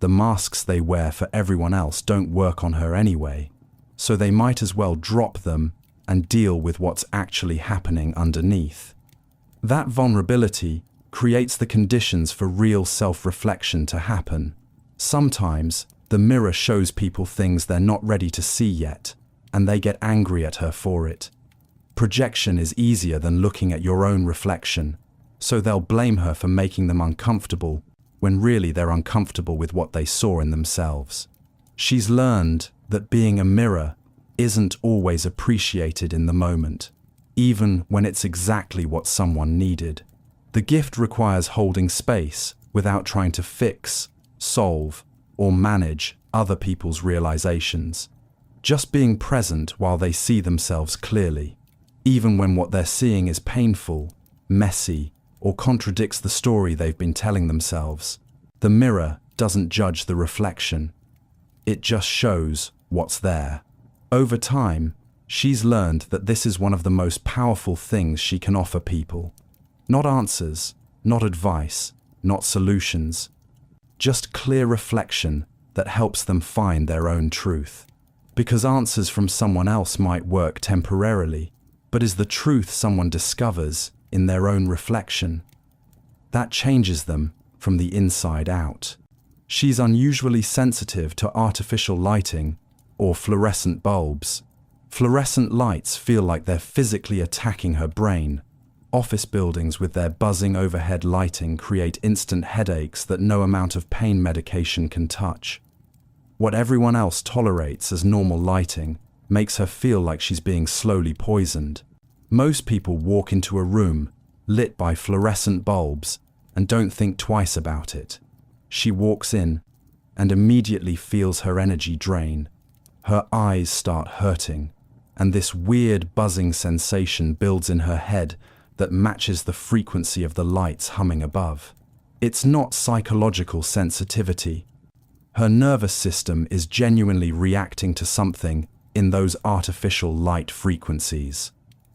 The masks they wear for everyone else don't work on her anyway, so they might as well drop them and deal with what's actually happening underneath. That vulnerability creates the conditions for real self-reflection to happen. Sometimes, The mirror shows people things they're not ready to see yet, and they get angry at her for it. Projection is easier than looking at your own reflection, so they'll blame her for making them uncomfortable, when really they're uncomfortable with what they saw in themselves. She's learned that being a mirror isn't always appreciated in the moment, even when it's exactly what someone needed. The gift requires holding space without trying to fix, solve, or manage other people's realizations. Just being present while they see themselves clearly, even when what they're seeing is painful, messy, or contradicts the story they've been telling themselves. The mirror doesn't judge the reflection. It just shows what's there. Over time, she's learned that this is one of the most powerful things she can offer people. Not answers, not advice, not solutions, just clear reflection that helps them find their own truth. Because answers from someone else might work temporarily, but is the truth someone discovers in their own reflection. That changes them from the inside out. She's unusually sensitive to artificial lighting or fluorescent bulbs. Fluorescent lights feel like they're physically attacking her brain. Office buildings with their buzzing overhead lighting create instant headaches that no amount of pain medication can touch. What everyone else tolerates as normal lighting makes her feel like she's being slowly poisoned. Most people walk into a room lit by fluorescent bulbs and don't think twice about it. She walks in and immediately feels her energy drain. Her eyes start hurting, and this weird buzzing sensation builds in her head that matches the frequency of the lights humming above. It's not psychological sensitivity. Her nervous system is genuinely reacting to something in those artificial light frequencies.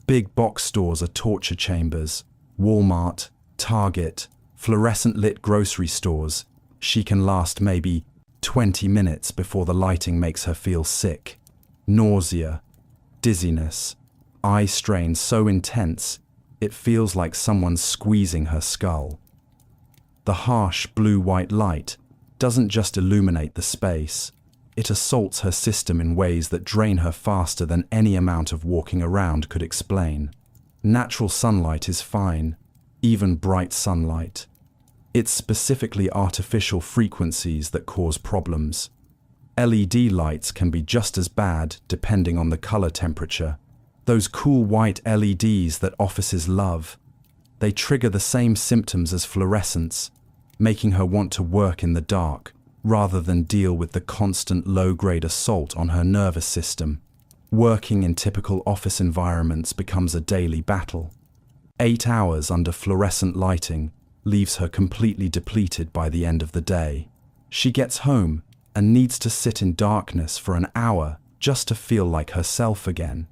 Big box stores are torture chambers. Walmart, Target, fluorescent-lit grocery stores. She can last maybe 20 minutes before the lighting makes her feel sick. Nausea, dizziness, eye strain so intense it feels like someone's squeezing her skull. The harsh blue-white light doesn't just illuminate the space, it assaults her system in ways that drain her faster than any amount of walking around could explain. Natural sunlight is fine, even bright sunlight. It's specifically artificial frequencies that cause problems. LED lights can be just as bad depending on the color temperature. Those cool white LEDs that offices love. They trigger the same symptoms as fluorescence, making her want to work in the dark rather than deal with the constant low-grade assault on her nervous system. Working in typical office environments becomes a daily battle. 8 hours under fluorescent lighting leaves her completely depleted by the end of the day. She gets home and needs to sit in darkness for an hour just to feel like herself again.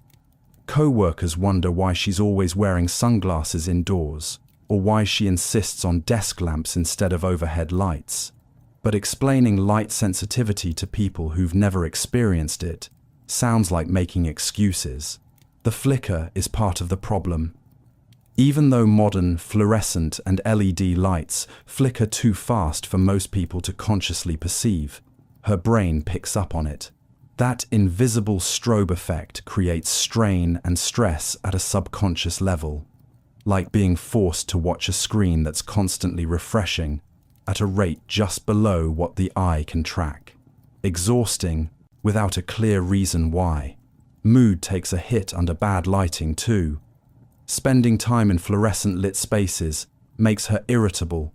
Co-workers wonder why she's always wearing sunglasses indoors, or why she insists on desk lamps instead of overhead lights. But explaining light sensitivity to people who've never experienced it sounds like making excuses. The flicker is part of the problem. Even though modern fluorescent and LED lights flicker too fast for most people to consciously perceive, her brain picks up on it. That invisible strobe effect creates strain and stress at a subconscious level, like being forced to watch a screen that's constantly refreshing at a rate just below what the eye can track. Exhausting without a clear reason why. Mood takes a hit under bad lighting too. Spending time in fluorescent-lit spaces makes her irritable,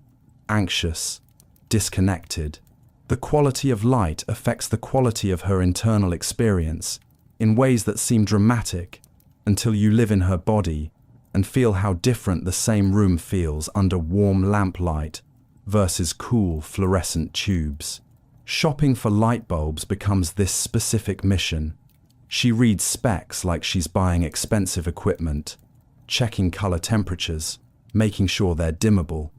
anxious, disconnected. The quality of light affects the quality of her internal experience in ways that seem dramatic until you live in her body and feel how different the same room feels under warm lamplight versus cool fluorescent tubes. Shopping for light bulbs becomes this specific mission. She reads specs like she's buying expensive equipment, checking color temperatures, making sure they're dimmable,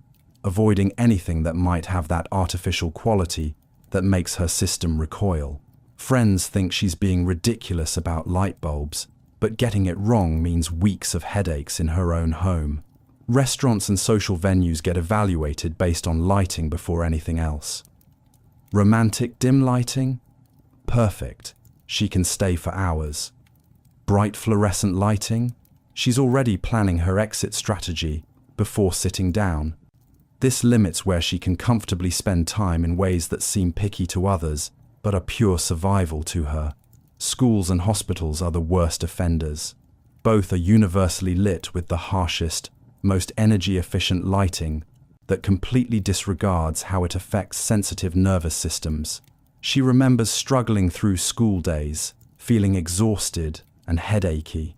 avoiding anything that might have that artificial quality that makes her system recoil. Friends think she's being ridiculous about light bulbs, but getting it wrong means weeks of headaches in her own home. Restaurants and social venues get evaluated based on lighting before anything else. Romantic dim lighting? Perfect. She can stay for hours. Bright fluorescent lighting? She's already planning her exit strategy before sitting down. This limits where she can comfortably spend time in ways that seem picky to others, but are pure survival to her. Schools and hospitals are the worst offenders. Both are universally lit with the harshest, most energy-efficient lighting that completely disregards how it affects sensitive nervous systems. She remembers struggling through school days, feeling exhausted and headachy,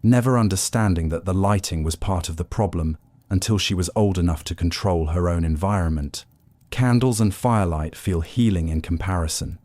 never understanding that the lighting was part of the problem until she was old enough to control her own environment. Candles and firelight feel healing in comparison.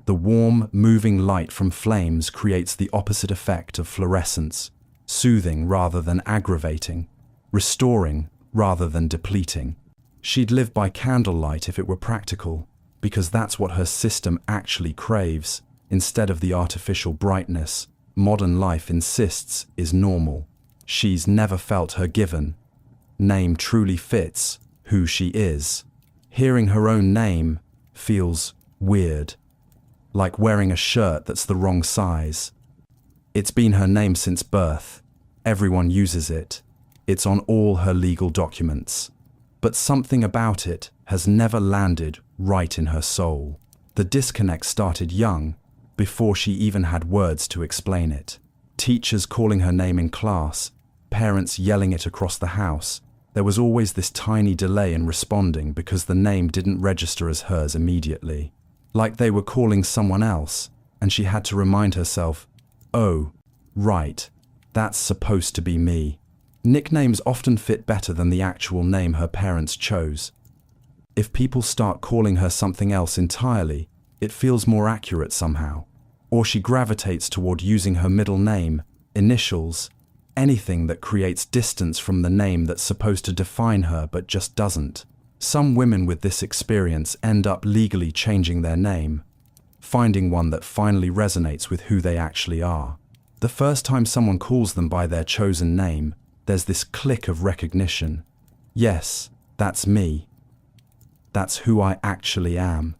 The warm, moving light from flames creates the opposite effect of fluorescence, soothing rather than aggravating, restoring rather than depleting. She'd live by candlelight if it were practical, because that's what her system actually craves, instead of the artificial brightness modern life insists is normal. She's never felt her given name truly fits who she is. Hearing her own name feels weird, like wearing a shirt that's the wrong size. It's been her name since birth. Everyone uses it. It's on all her legal documents. But something about it has never landed right in her soul. The disconnect started young, before she even had words to explain it. Teachers calling her name in class, parents yelling it across the house. There was always this tiny delay in responding because the name didn't register as hers immediately. Like they were calling someone else, and she had to remind herself, oh, right, that's supposed to be me. Nicknames often fit better than the actual name her parents chose. If people start calling her something else entirely, it feels more accurate somehow. Or she gravitates toward using her middle name, initials, anything that creates distance from the name that's supposed to define her but just doesn't. Some women with this experience end up legally changing their name, finding one that finally resonates with who they actually are. The first time someone calls them by their chosen name, there's this click of recognition. Yes, that's me. That's who I actually am.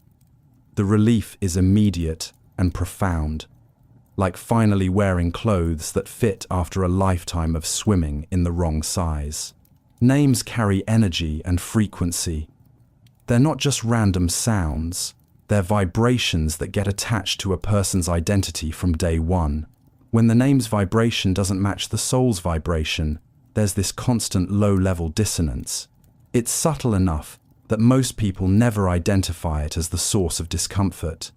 The relief is immediate and profound, like finally wearing clothes that fit after a lifetime of swimming in the wrong size. Names carry energy and frequency. They're not just random sounds, they're vibrations that get attached to a person's identity from day one. When the name's vibration doesn't match the soul's vibration, there's this constant low-level dissonance. It's subtle enough that most people never identify it as the source of discomfort.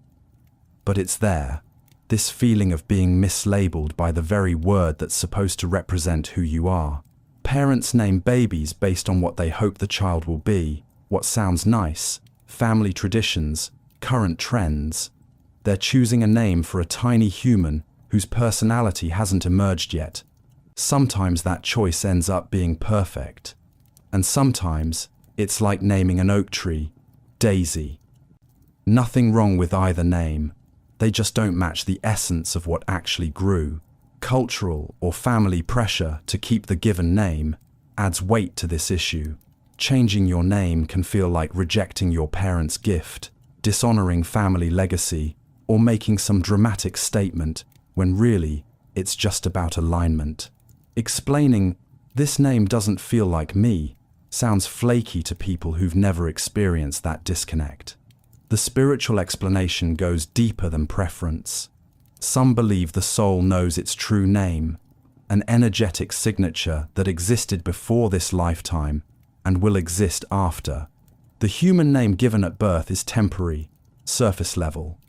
But it's there, this feeling of being mislabeled by the very word that's supposed to represent who you are. Parents name babies based on what they hope the child will be, what sounds nice, family traditions, current trends. They're choosing a name for a tiny human whose personality hasn't emerged yet. Sometimes that choice ends up being perfect. And sometimes it's like naming an oak tree, Daisy. Nothing wrong with either name. They just don't match the essence of what actually grew. Cultural or family pressure to keep the given name adds weight to this issue. Changing your name can feel like rejecting your parents' gift, dishonoring family legacy, or making some dramatic statement when really it's just about alignment. Explaining, "This name doesn't feel like me," sounds flaky to people who've never experienced that disconnect. The spiritual explanation goes deeper than preference. Some believe the soul knows its true name, an energetic signature that existed before this lifetime and will exist after. The human name given at birth is temporary, surface level.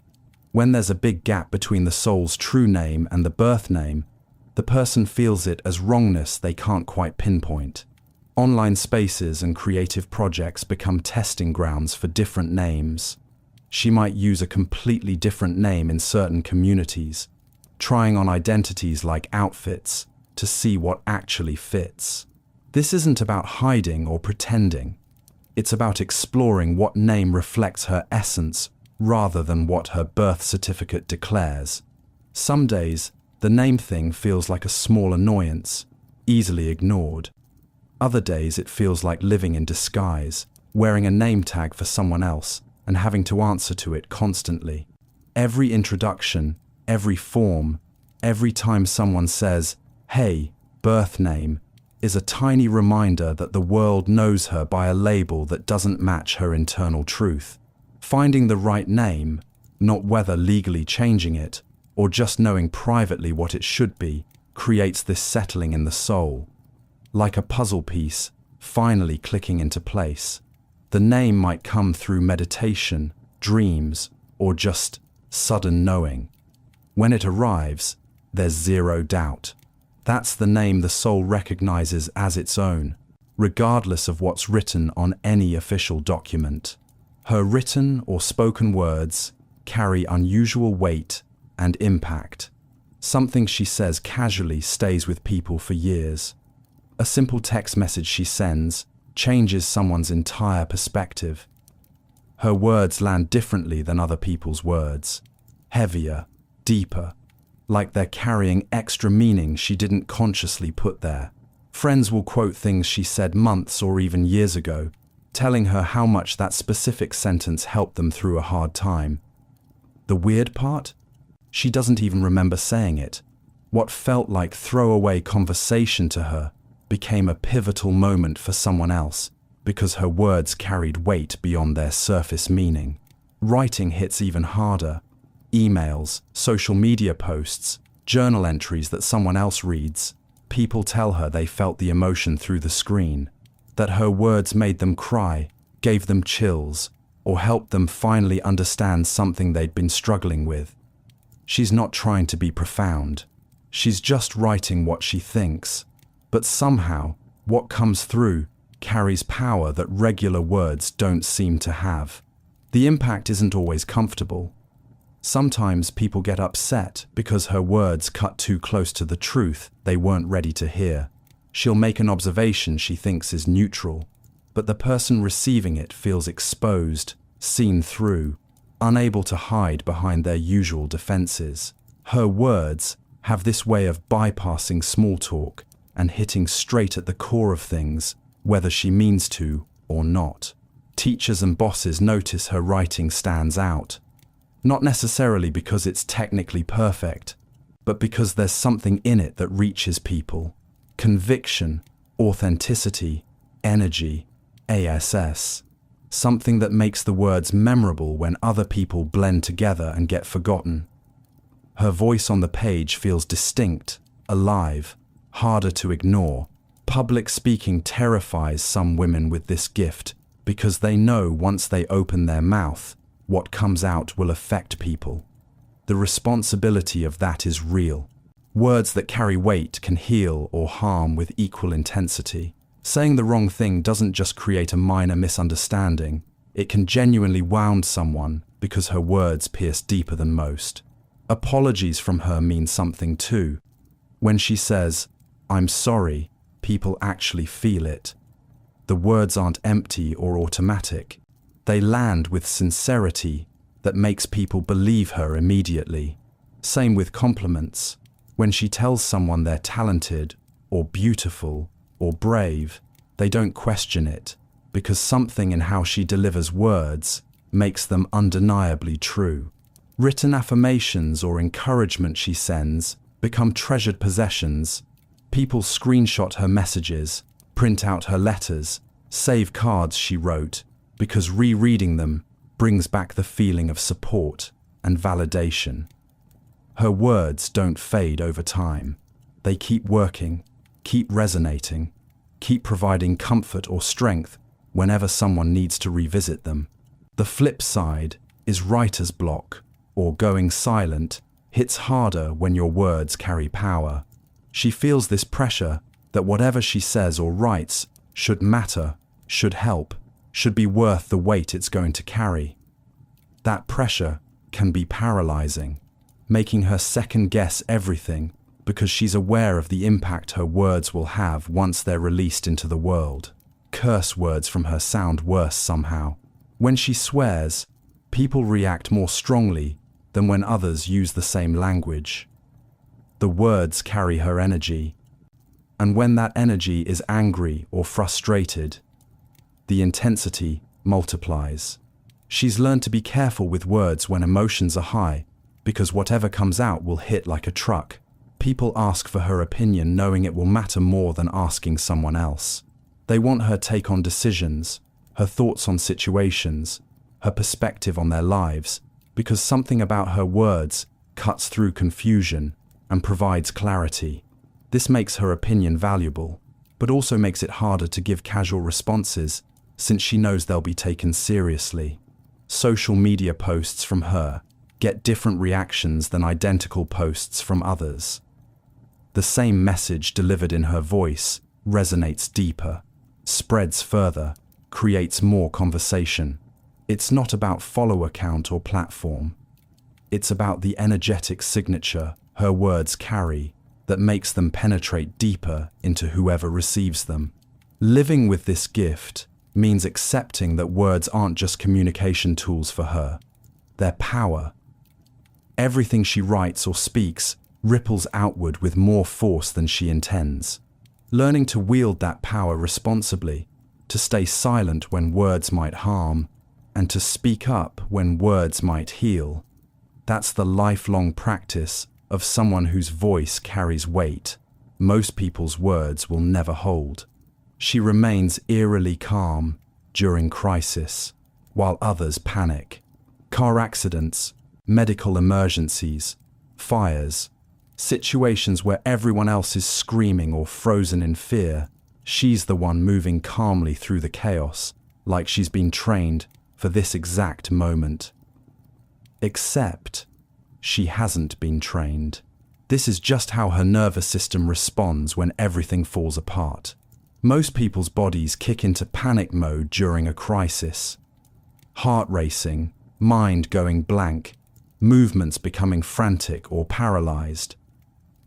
When there's a big gap between the soul's true name and the birth name, the person feels it as wrongness they can't quite pinpoint. Online spaces and creative projects become testing grounds for different names. She might use a completely different name in certain communities, trying on identities like outfits to see what actually fits. This isn't about hiding or pretending. It's about exploring what name reflects her essence rather than what her birth certificate declares. Some days, the name thing feels like a small annoyance, easily ignored. Other days it feels like living in disguise, wearing a name tag for someone else and having to answer to it constantly. Every introduction, every form, every time someone says, "Hey, birth name," is a tiny reminder that the world knows her by a label that doesn't match her internal truth. Finding the right name, not whether legally changing it, or just knowing privately what it should be, creates this settling in the soul. Like a puzzle piece, finally clicking into place. The name might come through meditation, dreams, or just sudden knowing. When it arrives, there's zero doubt. That's the name the soul recognizes as its own, regardless of what's written on any official document. Her written or spoken words carry unusual weight and impact. Something she says casually stays with people for years. A simple text message she sends changes someone's entire perspective. Her words land differently than other people's words. Heavier, deeper, like they're carrying extra meaning she didn't consciously put there. Friends will quote things she said months or even years ago, telling her how much that specific sentence helped them through a hard time. The weird part? She doesn't even remember saying it. What felt like throwaway conversation to her became a pivotal moment for someone else because her words carried weight beyond their surface meaning. Writing hits even harder. Emails, social media posts, journal entries that someone else reads. People tell her they felt the emotion through the screen, that her words made them cry, gave them chills, or helped them finally understand something they'd been struggling with. She's not trying to be profound. She's just writing what she thinks. But somehow, what comes through carries power that regular words don't seem to have. The impact isn't always comfortable. Sometimes people get upset because her words cut too close to the truth they weren't ready to hear. She'll make an observation she thinks is neutral, but the person receiving it feels exposed, seen through, unable to hide behind their usual defenses. Her words have this way of bypassing small talk and hitting straight at the core of things, whether she means to or not. Teachers and bosses notice her writing stands out, not necessarily because it's technically perfect, but because there's something in it that reaches people. Conviction, authenticity, energy, ASS. Something that makes the words memorable when other people blend together and get forgotten. Her voice on the page feels distinct, alive, harder to ignore. Public speaking terrifies some women with this gift because they know once they open their mouth, what comes out will affect people. The responsibility of that is real. Words that carry weight can heal or harm with equal intensity. Saying the wrong thing doesn't just create a minor misunderstanding, it can genuinely wound someone because her words pierce deeper than most. Apologies from her mean something too. When she says, "I'm sorry," people actually feel it. The words aren't empty or automatic. They land with sincerity that makes people believe her immediately. Same with compliments. When she tells someone they're talented or beautiful or brave, they don't question it because something in how she delivers words makes them undeniably true. Written affirmations or encouragement she sends become treasured possessions. People screenshot her messages, print out her letters, save cards she wrote, because rereading them brings back the feeling of support and validation. Her words don't fade over time. They keep working, keep resonating, keep providing comfort or strength whenever someone needs to revisit them. The flip side is writer's block, or going silent, hits harder when your words carry power. She feels this pressure that whatever she says or writes should matter, should help, should be worth the weight it's going to carry. That pressure can be paralyzing, making her second-guess everything because she's aware of the impact her words will have once they're released into the world. Curse words from her sound worse somehow. When she swears, people react more strongly than when others use the same language. The words carry her energy, and when that energy is angry or frustrated, the intensity multiplies. She's learned to be careful with words when emotions are high, because whatever comes out will hit like a truck. People ask for her opinion knowing it will matter more than asking someone else. They want her take on decisions, her thoughts on situations, her perspective on their lives, because something about her words cuts through confusion and provides clarity. This makes her opinion valuable, but also makes it harder to give casual responses since she knows they'll be taken seriously. Social media posts from her get different reactions than identical posts from others. The same message delivered in her voice resonates deeper, spreads further, creates more conversation. It's not about follower count or platform. It's about the energetic signature her words carry that makes them penetrate deeper into whoever receives them. Living with this gift means accepting that words aren't just communication tools for her. They're power. Everything she writes or speaks ripples outward with more force than she intends. Learning to wield that power responsibly, to stay silent when words might harm, and to speak up when words might heal. That's the lifelong practice of someone whose voice carries weight most people's words will never hold. She remains eerily calm during crisis, while others panic. Car accidents, medical emergencies, fires, situations where everyone else is screaming or frozen in fear, she's the one moving calmly through the chaos, like she's been trained for this exact moment. Except she hasn't been trained. This is just how her nervous system responds when everything falls apart. Most people's bodies kick into panic mode during a crisis. Heart racing, mind going blank, movements becoming frantic or paralyzed.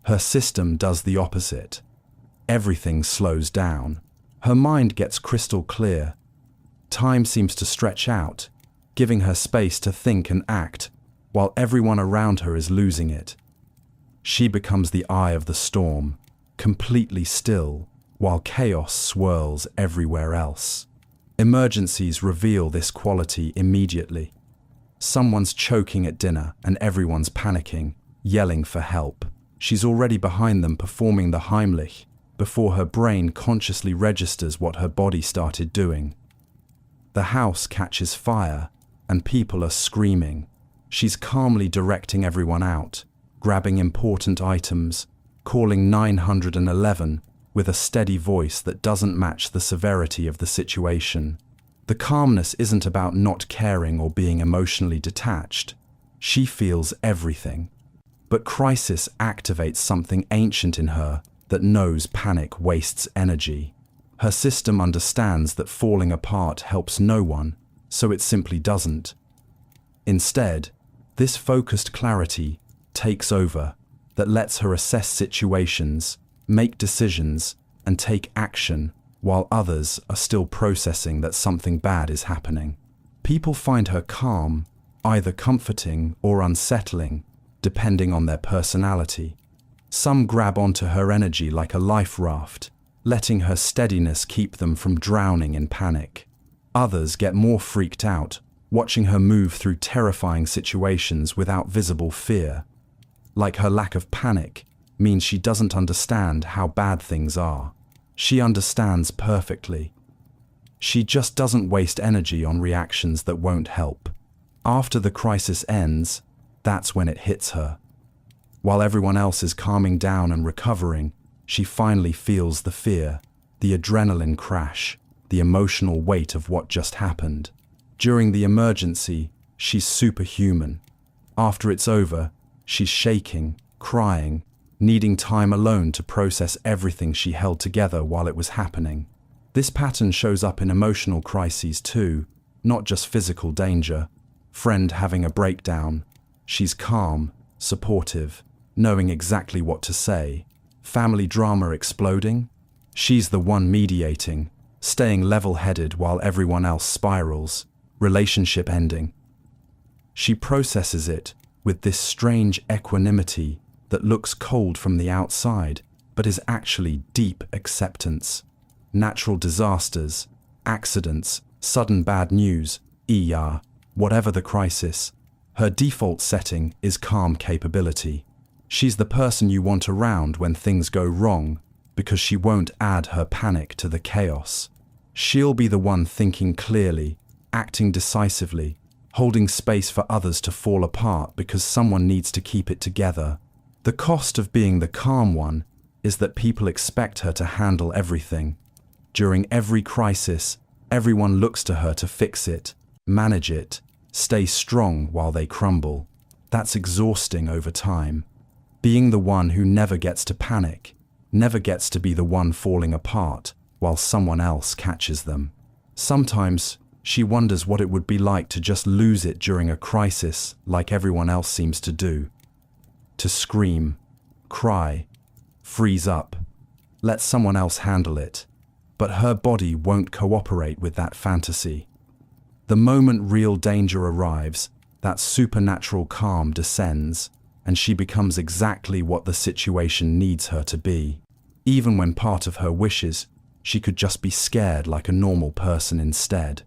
Her system does the opposite. Everything slows down. Her mind gets crystal clear. Time seems to stretch out, giving her space to think and act, while everyone around her is losing it. She becomes the eye of the storm, completely still, while chaos swirls everywhere else. Emergencies reveal this quality immediately. Someone's choking at dinner and everyone's panicking, yelling for help. She's already behind them performing the Heimlich before her brain consciously registers what her body started doing. The house catches fire and people are screaming. She's calmly directing everyone out, grabbing important items, calling 911 with a steady voice that doesn't match the severity of the situation. The calmness isn't about not caring or being emotionally detached. She feels everything. But crisis activates something ancient in her that knows panic wastes energy. Her system understands that falling apart helps no one, so it simply doesn't. Instead, this focused clarity takes over that lets her assess situations, make decisions, and take action while others are still processing that something bad is happening. People find her calm, either comforting or unsettling, depending on their personality. Some grab onto her energy like a life raft, letting her steadiness keep them from drowning in panic. Others get more freaked out, watching her move through terrifying situations without visible fear. Like her lack of panic means she doesn't understand how bad things are. She understands perfectly. She just doesn't waste energy on reactions that won't help. After the crisis ends, that's when it hits her. While everyone else is calming down and recovering, she finally feels the fear, the adrenaline crash, the emotional weight of what just happened. During the emergency, she's superhuman. After it's over, she's shaking, crying, needing time alone to process everything she held together while it was happening. This pattern shows up in emotional crises too, not just physical danger. Friend having a breakdown. She's calm, supportive, knowing exactly what to say. Family drama exploding. She's the one mediating, staying level-headed while everyone else spirals. Relationship ending. She processes it with this strange equanimity that looks cold from the outside, but is actually deep acceptance. Natural disasters, accidents, sudden bad news, Whatever the crisis, her default setting is calm capability. She's the person you want around when things go wrong because she won't add her panic to the chaos. She'll be the one thinking clearly, acting decisively, holding space for others to fall apart because someone needs to keep it together. The cost of being the calm one is that people expect her to handle everything. During every crisis, everyone looks to her to fix it, manage it, stay strong while they crumble. That's exhausting over time. Being the one who never gets to panic, never gets to be the one falling apart while someone else catches them. Sometimes she wonders what it would be like to just lose it during a crisis like everyone else seems to do. To scream, cry, freeze up, let someone else handle it. But her body won't cooperate with that fantasy. The moment real danger arrives, that supernatural calm descends, and she becomes exactly what the situation needs her to be. Even when part of her wishes she could just be scared like a normal person instead.